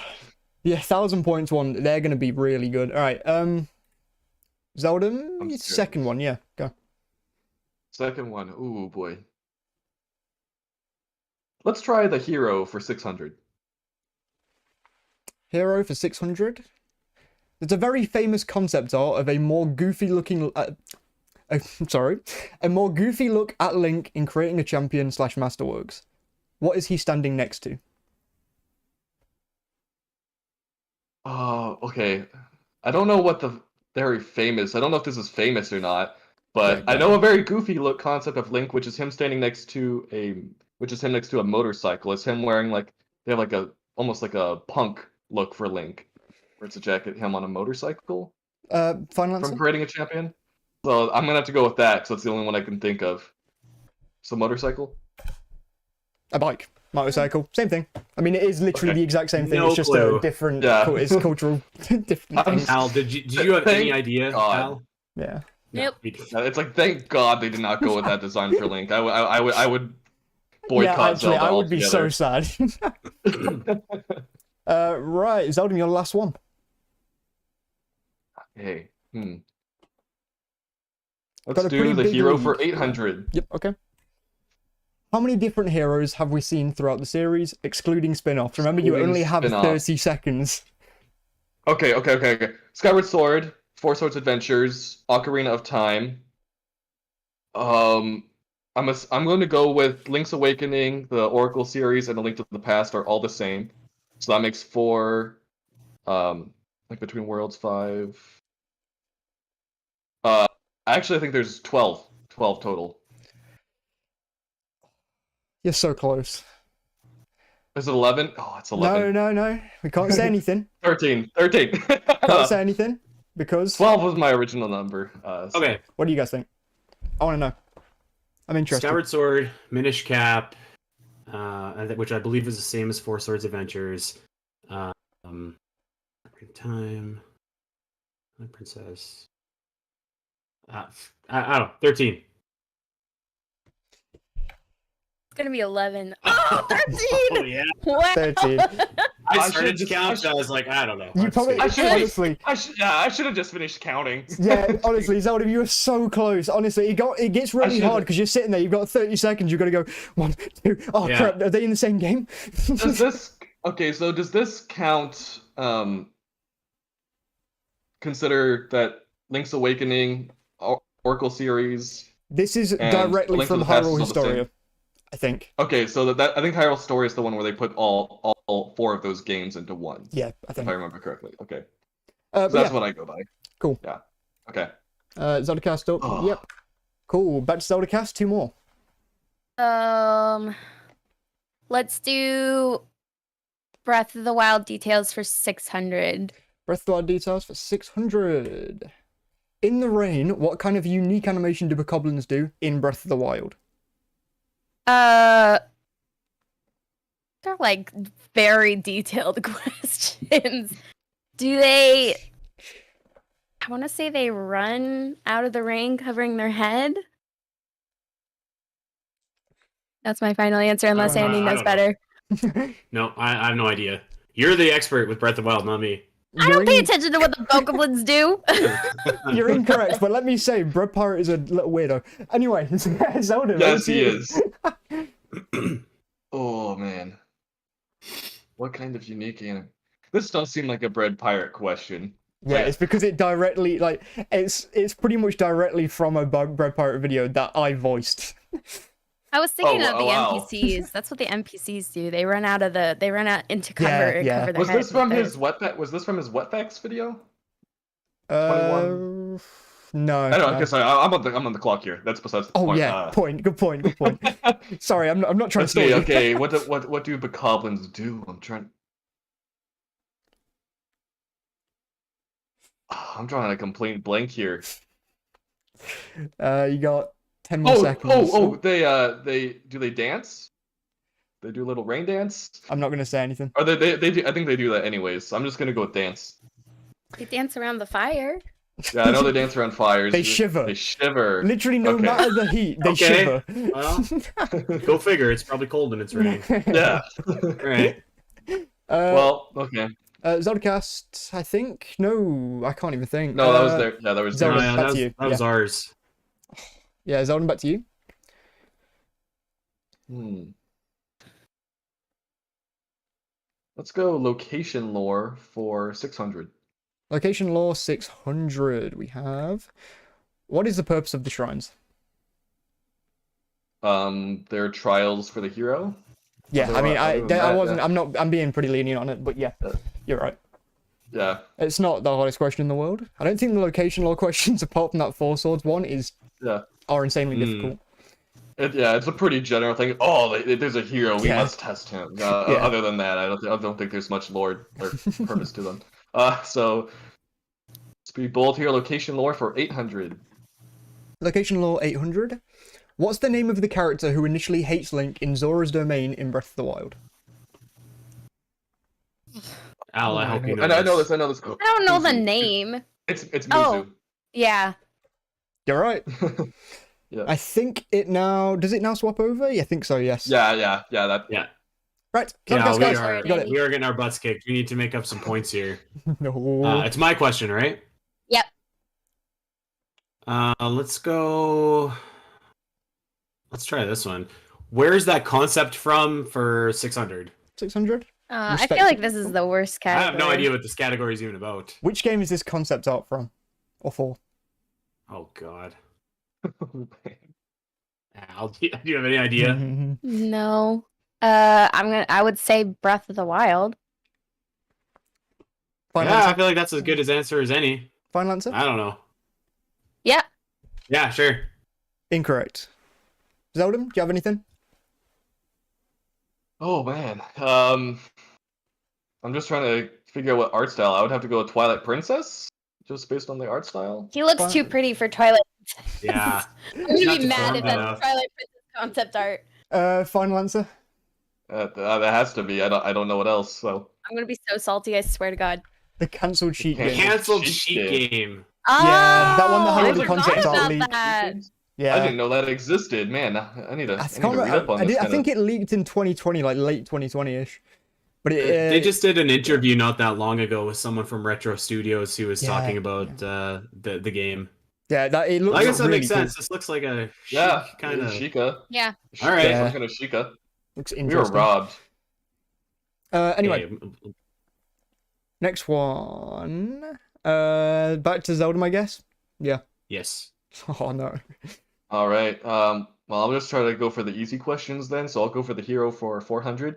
Yeah, 1,000 points one. They're going to be really good. All right. Zeldom, I'm scared. second one. Yeah, go. Second one. Ooh, boy. Let's try the hero for 600. Hero for 600. There's a very famous concept art of a more goofy looking. A more goofy look at Link in creating a champion / masterworks. What is he standing next to? Oh, okay. I don't know what the very famous. I don't know if this is famous or not, but Yeah, I know a very goofy look concept of Link, which is him standing next to a motorcycle. It's him wearing like they have like a almost like a punk look for Link, where it's a jacket him on a motorcycle Final answer? from creating a champion. So I'm gonna have to go with that. So it's the only one I can think of. So motorcycle. A bike. Motorcycle. Same thing. I mean, it is literally Okay. the exact same thing. No it's just clue. a different. Yeah. It's cultural. Different things. Al, did you have any Thank idea? God. Al? Yeah. Nope. It's like thank God they did not go with that design for Link. I would boycott Yeah, actually, Zelda I would be so altogether. sad. Right, Zeldom, your last one. Hey, Got Let's a do pretty the big hero lead. for 800. Yep. Okay. How many different heroes have we seen throughout the series, excluding spin-offs? Remember, you only have 30 seconds. Okay. Skyward Sword, Four Swords Adventures, Ocarina of Time. I'm going to go with Link's Awakening, the Oracle series, and A Link to the Past are all the same. So that makes 4. Like Between Worlds 5. Actually, I think there's 12 total. You're so close. Is it 11? Oh, it's 11. No. We can't say anything. 13. Can't say anything because 12 was my original number. So. Okay. What do you guys think? I want to know. I'm interested. Skyward Sword, Minish Cap, which I believe is the same as Four Swords Adventures. Time. My Princess. I don't know. 13. It's gonna be 11. Oh, 13! Oh, yeah. Wow. 13. I started to count, I was like, I don't know. You probably, I should honestly. I should have just finished counting. Yeah, honestly, Zelda, you were so close. Honestly, it gets really hard because you're sitting there. You've got 30 seconds. You've got to go 1, 2. Oh Yeah. crap! Are they in the same game? Does this so does this count? Consider that Link's Awakening, Oracle series. This is And directly Link to from the Past Hyrule is all the same. Historia, I think. Okay, so that I think Hyrule Story is the one where they put all 4 of those games into one. Yeah, I If think. I remember correctly. Okay. So So that's yeah, what I go by. Cool. Yeah. Okay. ZeldaCast up. Oh. Yep. Cool. Back to ZeldaCast. 2 more. Let's do Breath of the Wild details for 600. Breath of the Wild details for 600. In the rain, what kind of unique animation do bokoblins do in Breath of the Wild? They're like very detailed questions. Do they? I want to say they run out of the rain covering their head. That's my final answer, unless Andy knows better. No, I have no idea. You're the expert with Breath of the Wild, not me. I don't pay attention to what the bokoblins do. You're incorrect, but let me say, Bread Pirate is a little weirdo. Anyway, Zelda. Yes, he is. Oh man. What kind of unique anime? This does seem like a Bread Pirate question. Yeah, it's because it directly, like, it's pretty much directly from a Bread Pirate video that I voiced. I was thinking of the wow. NPCs. That's what the NPCs do. They run out into cover. Yeah. Cover their Was head this from with his Wetback? Was this from his Wetbacks video? No. I don't know. I guess I'm on the clock here. That's besides the point. Oh yeah, Good point. Sorry, I'm not trying Let's to. see. Okay, what do bokoblins do? I'm drawing a complete blank here. You got 10 more seconds. They dance? They do a little rain dance? I'm not gonna say anything. Or they do. I think they do that anyways. So I'm just gonna go with dance. They dance around the fire. Yeah, I know they dance around fires. They shiver. They shiver. Literally, no matter the heat, they shiver. Well, go figure. It's probably cold when it's raining. Yeah. Right. Well, okay. ZeldaCast, I think. No, I can't even think. No, that was there. Yeah, that was Zelda, there. back to you. That was ours. Yeah, Zelda, back to you. Let's go location lore for 600. Location lore 600. We have. What is the purpose of the shrines? They're trials for the hero. Yeah, I mean, I'm being pretty lenient on it, but yeah, you're right. Yeah. It's not the hardest question in the world. I don't think the location lore questions, apart from that Four Swords one, are insanely difficult. It's a pretty general thing. Oh, there's a hero. We must test him. Other than that, I don't think there's much lore or purpose to them. So let's be bold here. Location lore for 800. Location lore 800. What's the name of the character who initially hates Link in Zora's domain in Breath of the Wild? Al, I hope you know. I know this. I don't know the name. It's Mizu. Oh, yeah. You're right. Yeah. I think it now... Does it now swap over? Yeah, I think so, yes. Yeah. Right. Yeah, Guys. we are getting our butts kicked. We need to make up some points here. No. It's my question, right? Yep. Let's go... Let's try this one. Where's that concept from for 600? 600? I feel like this is the worst I category. have no idea what this category is even about. Which game is this concept art from? Or for? Oh god. Al, do you have any idea? No. I would say Breath of the Wild. Final Yeah, I answer? feel like that's as good as answer as any. Final answer? I don't know. Yeah. Yeah, sure. Incorrect. Zeldom, do you have anything? Oh man. I'm just trying to figure out what art style. I would have to go with Twilight Princess, just based on the art style. He looks too pretty for Twilight. Yeah. I'm gonna Not be mad deformed if that's enough. Twilight Princess concept art. Final answer? That has to be. I don't know what else. So I'm gonna be so salty, I swear to God. The cancelled sheet game. Cancelled Cheat sheet game. Yeah, that one that Oh, had all the I concept forgot art about leaked. that. Yeah. I didn't know that existed. Man, I need to read up on this. I think it leaked in 2020, like late 2020-ish. But They just did an interview not that long ago with someone from Retro Studios who was talking about the game. Yeah, it looks I guess that really makes cool. sense. This looks like a kind of Sheikah. Yeah. All right. Some kind of Sheikah. Looks We were interesting. robbed. Anyway, next one. Back to Zelda, I guess. Yeah. Yes. Oh no. All right. Well, I'll just try to go for the easy questions then. So I'll go for the hero for 400.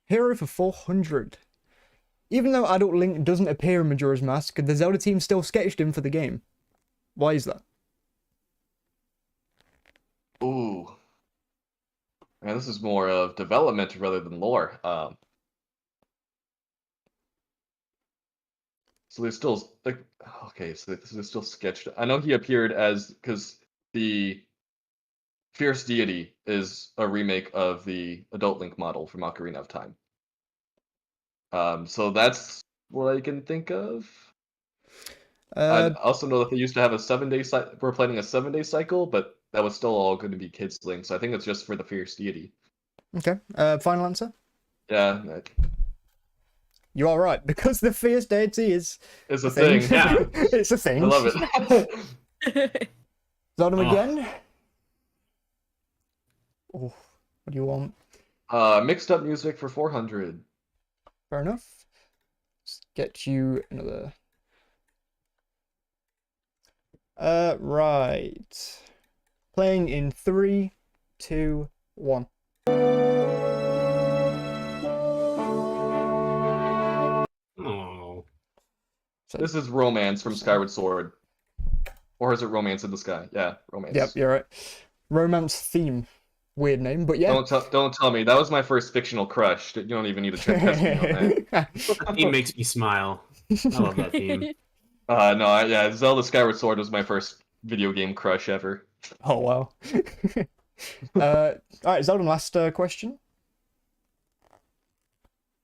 Hero for 400. Even though Adult Link doesn't appear in Majora's Mask, the Zelda team still sketched him for the game. Why is that? Ooh. Man, this is more of development rather than lore. So there's still like, okay, so this is still sketched. I know he appeared because the Fierce Deity is a remake of the Adult Link model from Ocarina of Time. So that's what I can think of. I also know that they used to have a 7-day cycle. We're planning a 7-day cycle, but that was still all going to be Kids Link. So I think it's just for the Fierce Deity. Okay. Final answer? Yeah, You are right, because the Fierce Deity is it's a thing. Yeah. It's a thing. I love it. Zeldom again. Oh, what do you want? Mixed up music for 400. Fair enough. Let's get you another. Right. Playing in 3, 2, 1. Oh. So, This is Romance from Skyward Sword. Or is it Romance in the Sky? Yeah, Romance. yep, you're right. Romance theme. Weird name, but yeah. Don't tell me. That was my first fictional crush. You don't even need to test me on that. That theme makes me smile. I love that theme. No, Zelda Skyward Sword was my first video game crush ever. Oh, wow. Alright, Zeldom, last question.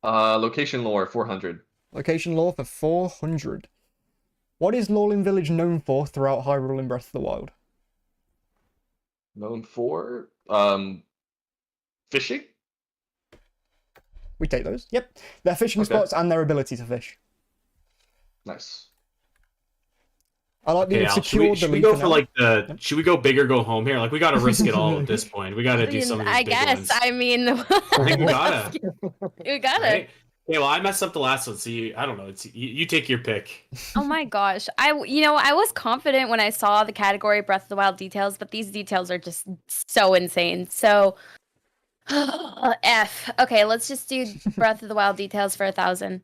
Location lore 400. Location lore for 400. What is Lorelin Village known for throughout Hyrule in Breath of the Wild? Known for fishing. We take those. Yep. Their fishing spots and their ability to fish. Nice. I like that Okay, you've Al, secured should the we lead go for for now. like the? Should we go big or go home here? Like we gotta risk it all at this point. We gotta do some of these I big guess. ones. I mean, I think we gotta. we gotta. Right? Okay, well, I messed up the last one, so I don't know. It's you take your pick. Oh my gosh. I was confident when I saw the category Breath of the Wild details, but these details are just so insane. So F. Okay, let's just do Breath of the Wild details for 1,000.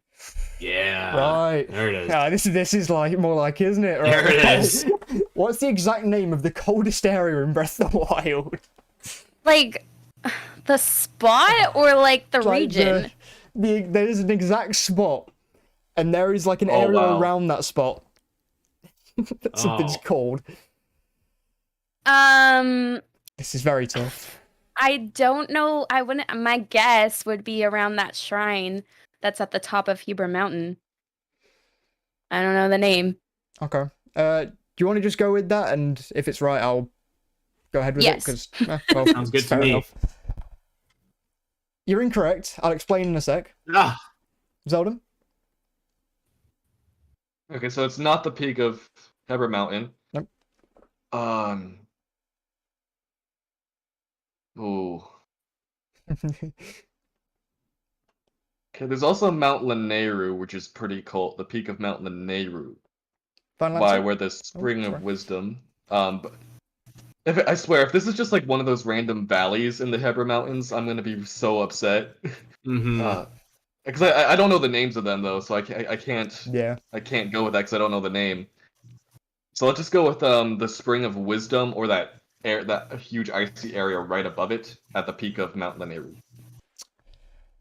Yeah. Right. There it is. Yeah, this is like more like, isn't it? Right? There it is. What's the exact name of the coldest area in Breath of the Wild? Like the spot or like the Like region? there is an exact spot, and there is like an area around that spot that something's called. This is very tough. I don't know. I wouldn't. My guess would be around that shrine that's at the top of Heber Mountain. I don't know the name. Okay. Do you want to just go with that, and if it's right, I'll go ahead with it. Yes. Well, Sounds good to fair me. enough. You're incorrect. I'll explain in a sec. Ah, Zeldom? Okay, so it's not the peak of Heber Mountain. Nope. Ooh. Okay, there's also Mount Lanayru, which is pretty cool. The peak of Mount Lanayru, Final by answer? where the Spring sorry. of Wisdom. But I swear, if this is just like one of those random valleys in the Hebra Mountains, I'm gonna be so upset. Mm-hmm. Because I don't know the names of them though, so I can't Yeah. I can't go with that because I don't know the name. So let's just go with the Spring of Wisdom, or that huge icy area right above it at the peak of Mount Lanayru.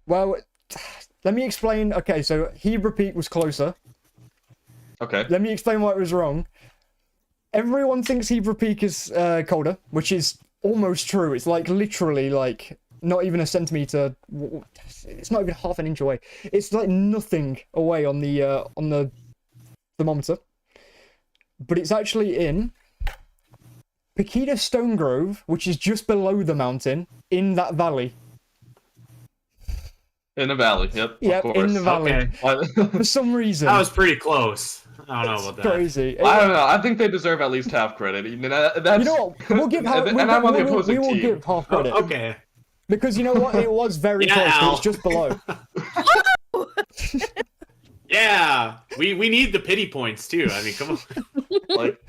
Well, let me explain. Okay, so Hebra Peak was closer. Okay. Let me explain why it was wrong. Everyone thinks Hebra Peak is colder, which is almost true. It's like literally like not even a centimeter. It's not even half an inch away. It's like nothing away on the thermometer. But it's actually in Pekida Stone Grove, which is just below the mountain in that valley. In the valley, yep. Yep, of course. in the valley. Okay. For some reason. That was pretty close. I don't know about that. Crazy. I don't know. I think they deserve at least half credit. You know what? We'll give half. And I'm on the opposing we will team. give half credit. Okay. Because you know what? It was very Yeah, close. But Al. it's just below. Yeah, we need the pity points too. I mean, come on. Like,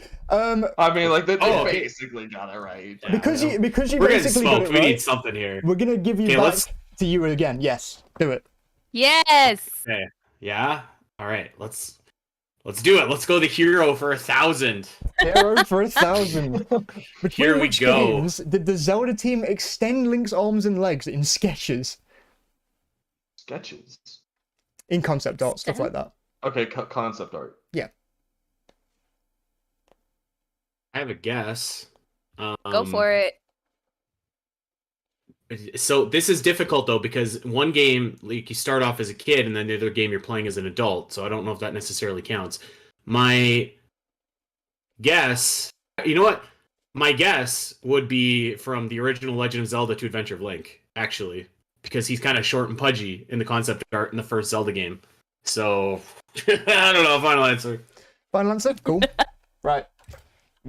I mean, like they basically got it right. Yeah, Because you we're getting basically got smoked. it We right. need something here. We're gonna give you Okay, back let's- to you again. Yes, do it. Yes. Okay. Yeah. All right. Let's do it. Let's go the hero for 1,000. Hero for 1,000. Between Here we which go. games did the Zelda team extend Link's arms and legs in sketches, Sketches. in concept art, stuff like that? Okay, concept art. Yeah. I have a guess. Go for it. So this is difficult though, because one game, like, you start off as a kid and then the other game you're playing as an adult, so I don't know if that necessarily counts. My guess, you know what? My guess would be from the original Legend of Zelda to Adventure of Link, actually, because he's kind of short and pudgy in the concept art in the first Zelda game. So I don't know. Final answer. Final answer? Cool. Right.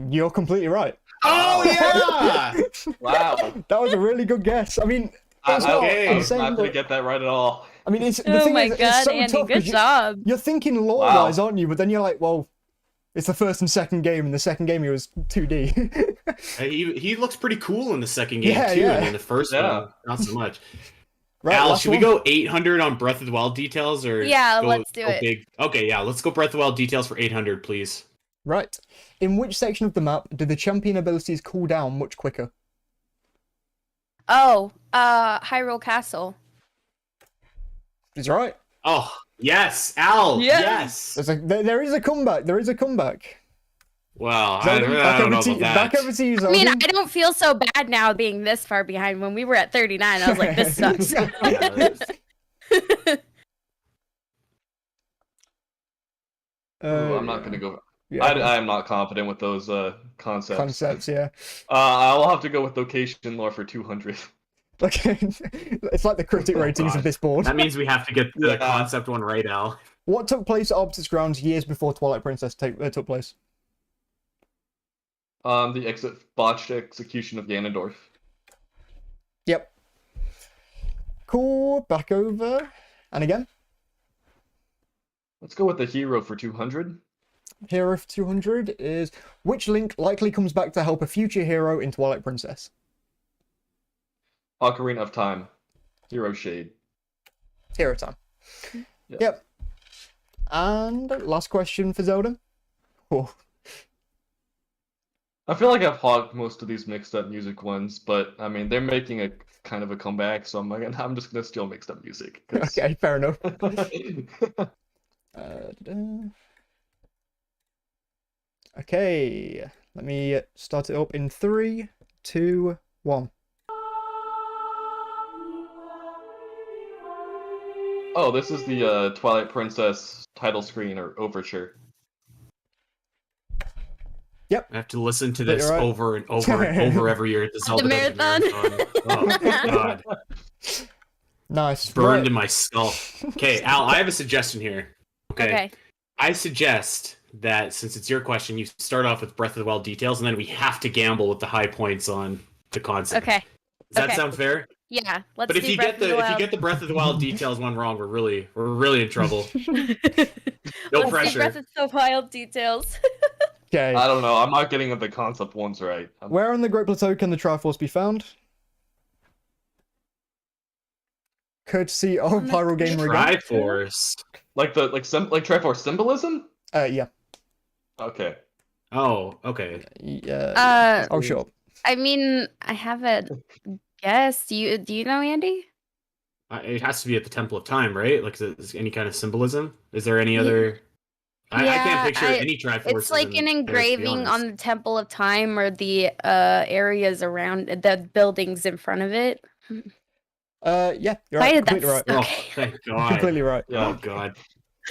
You're completely right. Oh yeah! Wow. That was a really good guess. I mean, I it's not okay. was insane, not going but- to get that right at all. I mean, it's the Oh thing my is, it's god, so Andy, tough good 'cause job. you're thinking lore-wise, aren't you? But then you're like, well, it's the first and second game, and the second game it was 2D. He looks pretty cool in the second game Yeah, too, yeah. and in the first Yeah. one, not so much. Right, Al, last should we one? go 800 on Breath of the Wild details, or Yeah, go, let's do go it. Big? Okay, yeah, let's go Breath of the Wild details for 800, please. Right. In which section of the map do the champion abilities cool down much quicker? Oh, Hyrule Castle. Is right. Oh yes, Al, Yes. yes. There is a comeback. There is a comeback. Well, I Zelda, don't know about that. back over to you, I Zelda. mean, I don't feel so bad now being this far behind. When we were at 39, I was like, this sucks. Ooh, I'm not going to go. Yeah, I am not confident with those concepts. concepts, yeah. I will have to go with location lore for 200. Okay, it's like the critic ratings God. of this board. That means we have to get the Yeah. concept one right, Al. What took place at Optus Grounds years before Twilight Princess took place? The botched execution of Ganondorf. Yep. Cool. Back over. And again. Let's go with the hero for 200. Hero for 200 is which Link likely comes back to help a future hero in Twilight Princess? Ocarina of Time. Hero Shade. Hero time. Yeah. Yep. And last question for Zelda. Oh, I feel like I've hogged most of these mixed up music ones, but I mean they're making a kind of a comeback, so I'm just gonna steal mixed up music. 'cause- okay, fair enough. Da-da. Okay, let me start it up in 3, 2, 1. Oh, this is the Twilight Princess title screen or overture. I have to listen to But this you're right. over and over and over every year at the Zelda marathon. Oh my god, Nice. burned Right. in my skull. Okay, Al, I have a suggestion here. Okay. I suggest that since it's your question, you start off with Breath of the Wild details, and then we have to gamble with the high points on the concept. Okay. Does that Okay. sound fair? Yeah, let's But if do you Breath get of the the Wild. Breath of the Wild details one wrong, we're really in trouble. No Let's pressure. do Breath of the Wild details. Okay. I don't know. I'm not getting the concept ones right. Where on the Great Plateau can the Triforce be found? Courtesy of On the Hyrule Gamer again. Triforce. Like Triforce symbolism? Yeah. Okay. Oh, okay. Yeah. Oh, sure. I mean, I have a guess. Do you know, Andy? It has to be at the Temple of Time, right? Like, is there any kind of symbolism? Is there any Yeah. other? I Yeah, can't picture any Triforces. It's like an in there, to be engraving honest. on the Temple of Time or the areas around the buildings in front of it. Yeah, you're Why right. did that Completely right. Oh, Okay. thank God. Completely right. Yeah. Oh God.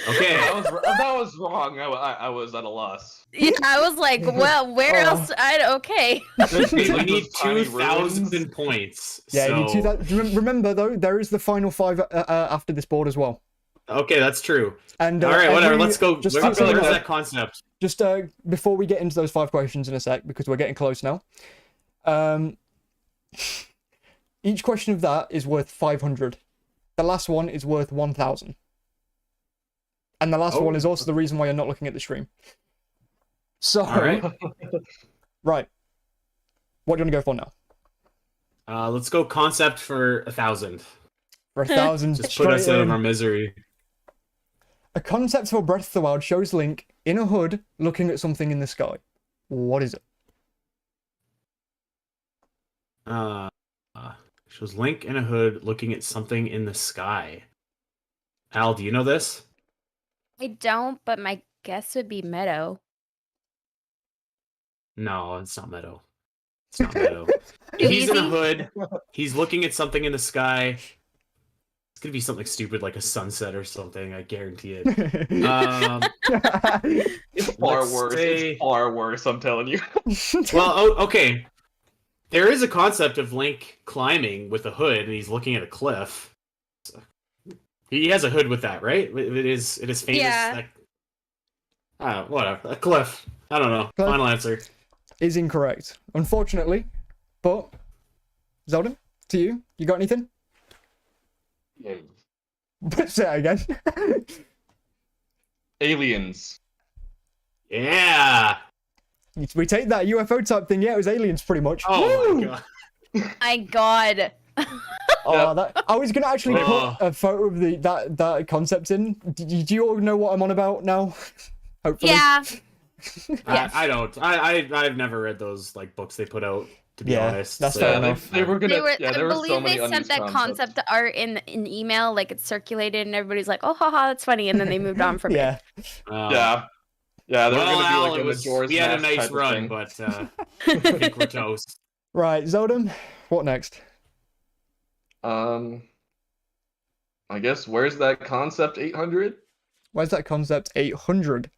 Okay. That was wrong. I was at a loss. Yeah, I was like, well, where Oh. else? Okay. We Like need those tiny 2,000 ruins. points. Yeah, so... you need 2,000. Remember though, there is the final 5 after this board as well. Okay, that's true. And All right, whatever. Let's go. Just Where's so you know, that concept? just before we get into those 5 questions in a sec, because we're getting close now. Each question of that is worth 500. The last one is worth 1,000. And the last one is also the reason why you're not looking at the stream. So, All right. Right. What do you want to go for now? Let's go concept for 1,000. For 1,000, Just put us straight out in. of our misery. A concept for Breath of the Wild shows Link in a hood looking at something in the sky. What is it? Shows Link in a hood looking at something in the sky. Al, do you know this? I don't, but my guess would be Meadow. No, it's not Meadow. It's not Meadow. He's in a hood. He's looking at something in the sky. It's gonna be something stupid like a sunset or something. I guarantee it. It's far Let's worse. say- It's far worse. I'm telling you. Well, okay. There is a concept of Link climbing with a hood, and he's looking at a cliff. So, he has a hood with that, right? It is famous. Yeah. Whatever. A cliff. I don't know. Cliff. Final answer. Is incorrect, unfortunately. But, Zeldom, to you. You got anything? Say that again. Aliens. Yeah. We take that UFO type thing. Yeah, it was aliens pretty much. Oh Woo! my god. My God. Oh, I was gonna actually Oh. put a photo of that concept in. Do you all know what I'm on about now? Hopefully. Yeah. I don't. I've never read those like books they put out. To be Yeah, honest, that's so- fair Yeah, enough. they were gonna. I There were so believe many they sent unused that concepts. concept art in email, like it circulated, and everybody's like, "Oh, haha, that's funny," and then they moved on from it. Yeah. Yeah. Yeah, they were Well, gonna Al, be like it in was, the Majora's we had a Mask nice type of run, thing. but I think we're toast. Right, Zeldom. What next? I guess where's that concept 800? Where's that concept 800?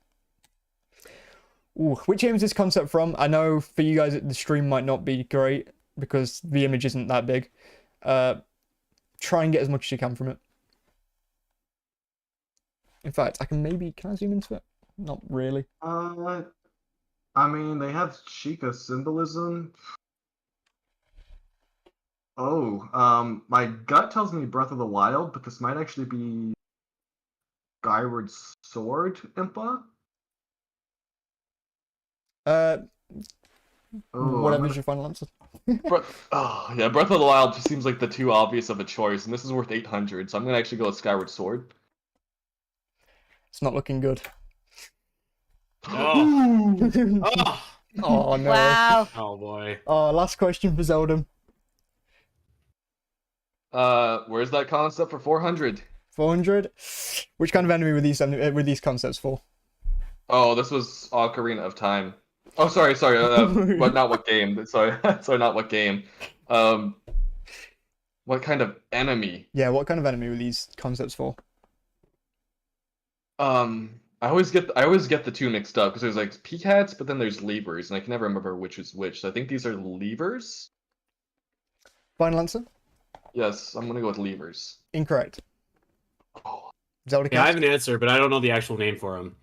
Ooh, which game is this concept from? I know for you guys the stream might not be great because the image isn't that big. Try and get as much as you can from it. In fact, can I zoom into it? Not really. I mean, they have Sheikah symbolism. Oh, my gut tells me Breath of the Wild, but this might actually be Skyward Sword Impa. Whatever's your final answer. Yeah, Breath of the Wild just seems like the too obvious of a choice, and this is worth 800, so I'm gonna actually go with Skyward Sword. It's not looking good. Oh, oh, Oh no. Wow. oh boy. Oh, last question for Zeldom. Where's that concept for 400? 400. Which kind of enemy were these concepts for? Oh, this was Ocarina of Time. Oh, sorry, but not what game. Sorry, not what game. What kind of enemy? Yeah, what kind of enemy were these concepts for? I always get the two mixed up because there's like Peacats, but then there's levers, and I can never remember which is which. So I think these are levers. Final answer? Yes, I'm gonna go with levers. Incorrect. Oh. ZeldaCast? Yeah, I have an answer, but I don't know the actual name for them.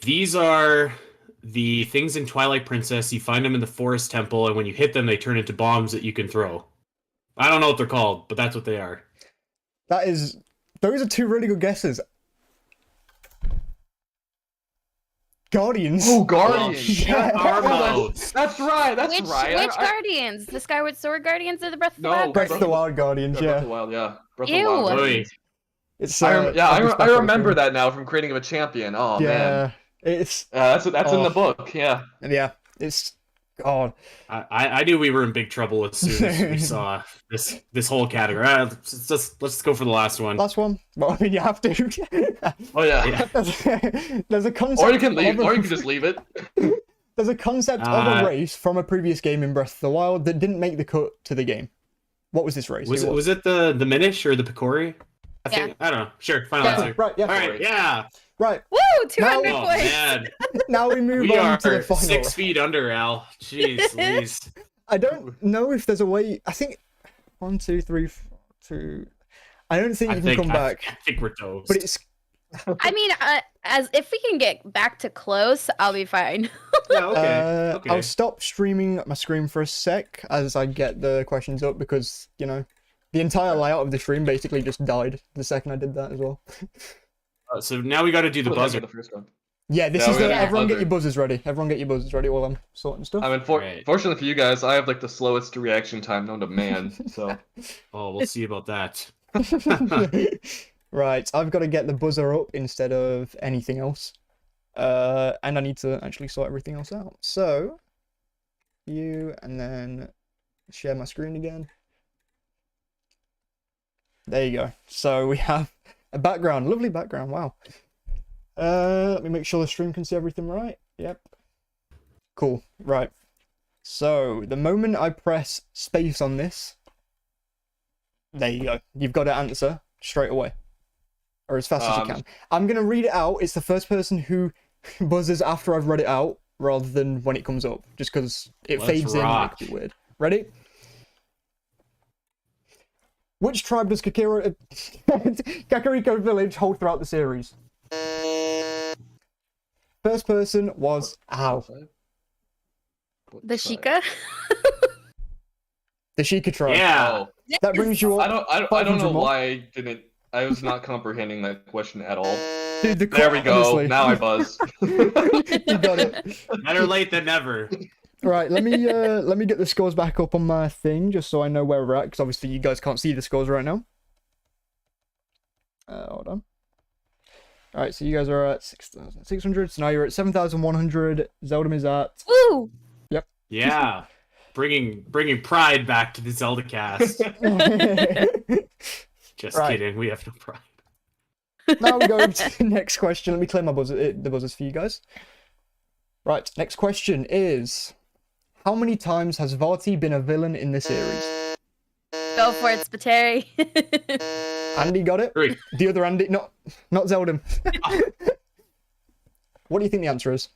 These are the things in Twilight Princess. You find them in the Forest Temple, and when you hit them, they turn into bombs that you can throw. I don't know what they're called, but that's what they are. Those are two really good guesses. Guardians. Oh, Guardians. Yeah. Shut our Oh, mouths. that's right. That's which right. which Guardians? The Skyward Sword Guardians or the Breath of the No, Wild Breath of the Guardians? Wild Guardians, Breath of yeah. the Wild, yeah. Breath of Ew. the Wild. Oy. Guardians. It's I remember that now from creating of a champion. Oh man. Yeah, it's That's in the Oh. book. Yeah. it's God. I knew we were in big trouble as soon as we saw this whole category. Let's go for the last one. Last one. Well, I mean, you have to. Oh yeah. Yeah. There's a concept. Or you can leave. of a- Or you can just leave it. There's a concept of a race from a previous game in Breath of the Wild that didn't make the cut to the game. What was this race? Was it the Minish or the Picori? I think I don't know. Sure, final Yeah, answer. right, yeah. All right, yeah. Right. Woo! 200 Oh points. man, Now we move we on are to the final. 6 feet under, Al. Jeez, Louise. I don't know if there's a way. I think 1, 2, 3, 4, 2. I don't think you can come back. I think we're toast. But it's. I mean, as if we can get back to close, I'll be fine. Yeah, okay. Okay. I'll stop streaming my screen for a sec as I get the questions up because the entire layout of the stream basically just died the second I did that as well. So now we got to do the buzzer. The first one. Yeah, this Yeah, is we the. got the Everyone get buzzer. your buzzers ready. Everyone get your buzzers ready while I'm sorting stuff. I mean, Right. fortunately for you guys, I have like the slowest reaction time known to man. So Oh, we'll see about that. Right, I've got to get the buzzer up instead of anything else. And I need to actually sort everything else out. So, and then share my screen again. There you go. So we have a background, lovely background, wow. Let me make sure the stream can see everything right. Yep. Cool, right. So, the moment I press space on this, there you go. You've got to answer straight away. Or as fast as you can. I'm going to read it out. It's the first person who buzzes after I've read it out, rather than when it comes up. Just because it Let's fades rock. in. It weird. Ready? Which tribe does Kakariko Village hold throughout the series? First person was... Ow. The Sheikah? The Sheikah tribe. Yeah. That brings you I up. don't know 500 more. why I was not comprehending that question at all. Dude, There we go. honestly. Now I buzz. You got it. Better late than never. Right, let me get the scores back up on my thing just so I know where we're at, because obviously you guys can't see the scores right now. Hold on. Alright, so you guys are at 6,600, so now you're at 7,100. Zeldom is at... Woo! Yeah. Bringing pride back to the ZeldaCast. Just Right. kidding. We have no pride. Now we go to the next question. Let me clear my the buzzers for you guys. Right, next question is... How many times has Vati been a villain in this series? Go for it, Spiteri. Andy got it? 3. The other Andy? Not Zeldom. What do you think the answer is?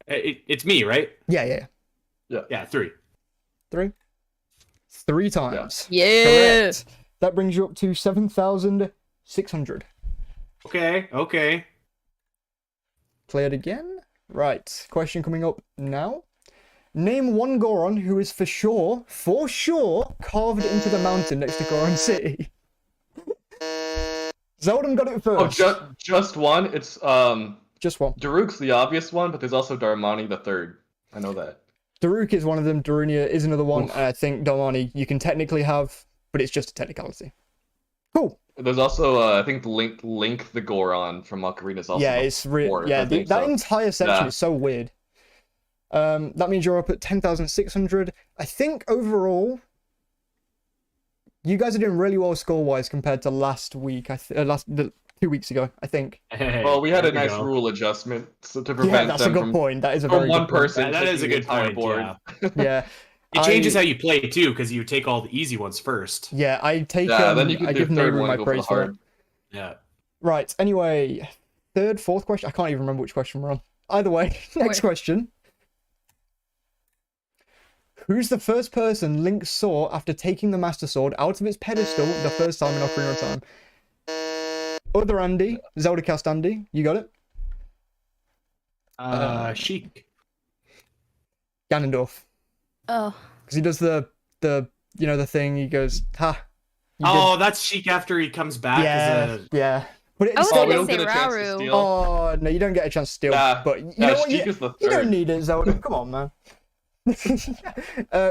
It's me, right? Yeah. Yeah, 3. 3? 3 times. Yeah. Correct. That brings you up to 7,600. Okay. Cleared again. Right. Question coming up now. Name one Goron who is for sure, carved into the mountain next to Goron City. Zeldom got it first. Oh, just one. It's Just one. Daruk's the obvious one, but there's also Darmani the third. I know that. Daruk is one of them. Darunia is another one. Oof. And I think Darmani you can technically have, but it's just a technicality. Cool. There's also I think Link the Goron from Ocarina is also. Yeah, it's fourth, yeah. I think That so. entire section Yeah. is so weird. That means you're up at 10,600. I think overall, you guys are doing really well score-wise compared to last week. 2 weeks ago, I think. Hey, Well, we had a there nice go. rule adjustment to Yeah, prevent that's a them good from, point. That is a from very one good point. person. That is a taking the good entire point, board. yeah. Yeah. It changes how you play too, because you take all the easy ones first. Yeah, I take. Yeah, then you can I do give third Nehru one my and go for the praise for that. hard. Yeah. Right. Anyway, fourth question. I can't even remember which question we're on. Either way, next question. Who's the first person Link saw after taking the Master Sword out of its pedestal the first time in Ocarina of Time? Other Andy, ZeldaCast Andy, you got it? Sheik. Ganondorf. Oh. Because he does the you know the thing. He goes, "Ha." you Oh, that's Sheik after he comes back. yeah, yeah. But I was still, we gonna don't say get a chance to Rauru. steal. oh no, you don't get a chance to steal. Nah, but you nah, know what? Sheik is the You don't third. need it, Zelda. Come on, man.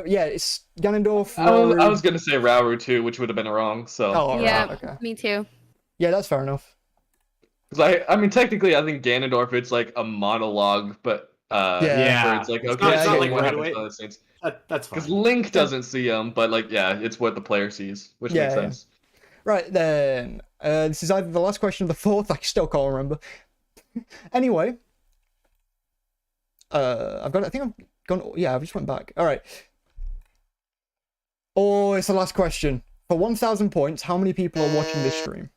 Yeah, it's Ganondorf. I was gonna say Rauru too, which would have been wrong. So, Oh, alright, Yeah, okay. me too. Yeah, that's fair enough. because I mean, technically, I think Ganondorf it's like a monologue, but Yeah. where it's like It's okay, not, it's not so like what right happens away. to other things? That's fine. Because Link doesn't see him, but like yeah, it's what the player sees, which Yeah, makes yeah. sense. Right then, this is either the last question or the fourth. I still can't remember. Anyway, I've got. I think I've gone. Yeah, I've just went back. All right. Oh, it's the last question. For 1,000 points, how many people are watching this stream?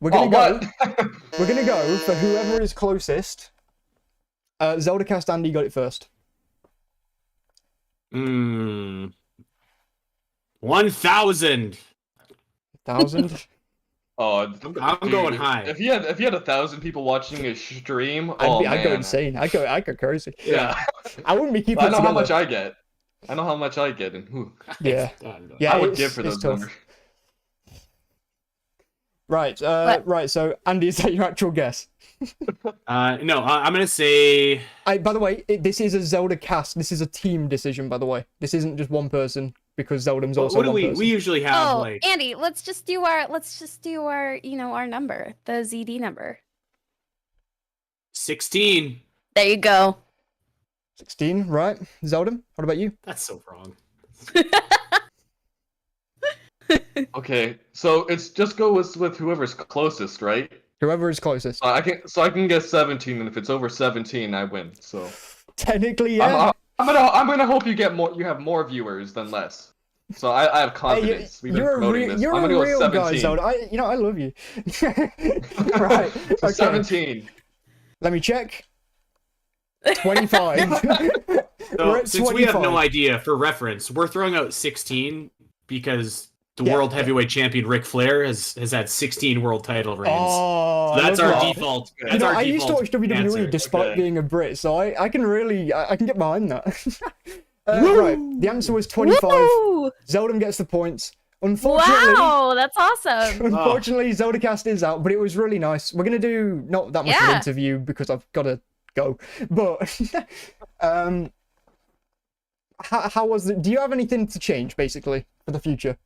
We're gonna go. What? We're gonna go for whoever is closest. ZeldaCast Andy got it first. 1,000. 1,000. Oh, I'm dude, going high. If you had 1,000 people watching a stream, I'd go man. insane. I'd go crazy. Yeah, I wouldn't be keeping I it know together. how much I get. I know how much I get, and whew, Yeah. Yeah, I would it's- give for it's those tough. numbers. Right. What? Right. So, Andy, is that your actual guess? No, I'm gonna say By the way, this is a Zelda cast. This is a team decision, by the way. This isn't just one person because Zeldom's also what do one we person. we usually have Oh, like Andy, let's just do our our number, the ZD number. 16. There you go. 16, right? Zeldom, what about you? That's so wrong. Okay, so it's just go with whoever's closest, right? Whoever is closest. I can guess 17, and if it's over 17, I win. So Technically, yeah. I'm gonna hope you get more. You have more viewers than less. So I have confidence. We've been promoting this. You're I'm a gonna go real with guy, 17. Zelda. I love you. Right. So Okay. 17. Let me check. 25. So, We're at since we have 25. no idea, for reference, we're throwing out 16 because the Yeah. world heavyweight champion Ric Flair has had 16 world title reigns. Oh, So that's I love our that. default. You That's You know, our I used to default watch WWE answer. despite Okay. being a Brit, so I can really I can get behind that. Right, the answer was 25. Woo! Zeldom gets the points. Unfortunately, Wow, that's awesome. unfortunately, ZeldaCast is out, but it was really nice. We're gonna do not that much of an Yeah. interview because I've got to go. But how was it? Do you have anything to change, basically, for the future?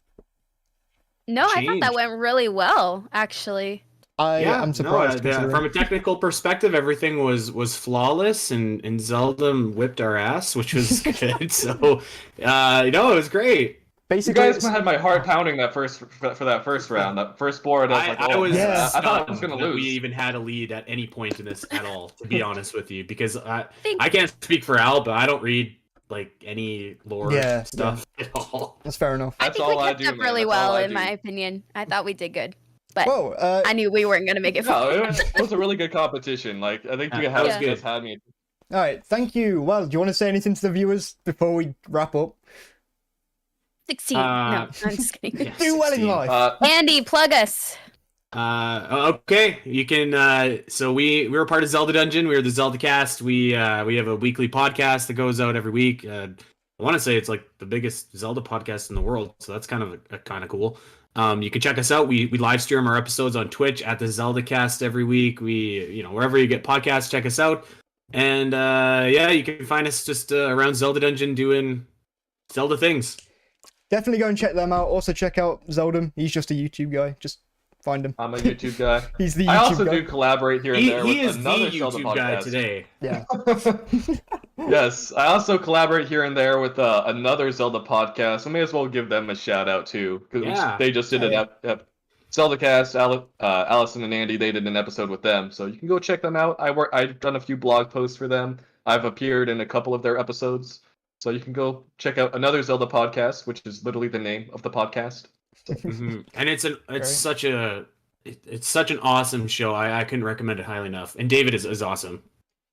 No, I thought that Change. went really well, actually. I'm surprised. considering. From a technical perspective, everything was flawless, and Zelda whipped our ass, which was good. So, it was great. You Basically, guys had my heart pounding for that first round. That first board, I was like, I was Yeah. I thought I was gonna stunned that we lose. even had a lead at any point in this at all. To be honest with you, because Think- I can't speak for Al, but I don't read like any lore Yeah, stuff at all. that's fair enough. I That's think we all I kept do, up man. really That's all well, I in do. my opinion. I thought we did good, but Well, I knew we weren't gonna make it No, far. it was a really good competition. Like I think you That was guys good. had me. all right. Thank you. Well, do you want to say anything to the viewers before we wrap up? 16. No, I'm just kidding. Yeah, Do well in 16. life. Andy, plug us. Okay, you can. So we were part of Zelda Dungeon. We were the ZeldaCast. We have a weekly podcast that goes out every week. I want to say it's like the biggest Zelda podcast in the world, so that's kind of cool. You can check us out. We live stream our episodes on Twitch at the ZeldaCast every week. We wherever you get podcasts, check us out. And you can find us just around Zelda Dungeon doing Zelda things. Definitely go and check them out. Also check out Zeldom. He's just a YouTube guy. Just find him. I'm a YouTube guy. He's the YouTube I also guy. do collaborate here and there He with is the another Zelda YouTube guy podcast. today. Yeah. Yes, I also collaborate here and there with another Zelda podcast. I may as well give them a shout out too, because Yeah. they just did Yeah, it at ZeldaCast. Allison and Andy, they did an episode with them, so you can go check them out. I've done a few blog posts for them. I've appeared in a couple of their episodes, so you can go check out another Zelda podcast, which is literally the name of the podcast. Mhm. And it's Great. such an awesome show. I couldn't recommend it highly enough. And David is awesome.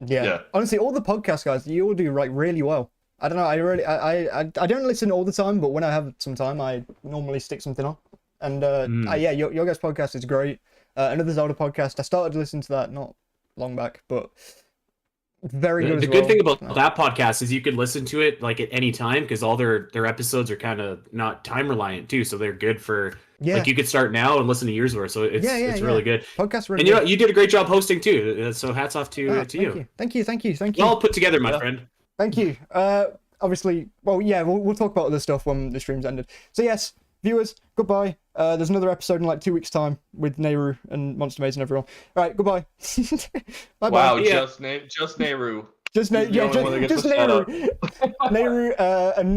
Yeah. Yeah. Honestly, all the podcast guys, you all do like really well. I don't know. I don't listen all the time, but when I have some time, I normally stick something on. And yeah, your guys' podcast is great. Another Zelda podcast. I started to listen to that not long back, but very good. The as good well. thing about that podcast is you can listen to it like at any time because all their episodes are kind of not time reliant too, so they're good for like you could start now and listen to years worth. So it's really good. Podcast really and you know you did a great job hosting too. So hats off to you. Thank you. Well put together, my friend. Thank you. Obviously, well, yeah, we'll talk about other stuff when the stream's ended. So yes, viewers, goodbye. There's another episode in like 2 weeks' time with Nehru and Monster Maze and everyone. All right, goodbye. Bye. Wow, Yeah. just Nehru. Just Nehru. He's the only one that gets Just a shout out. Nehru. Nehru and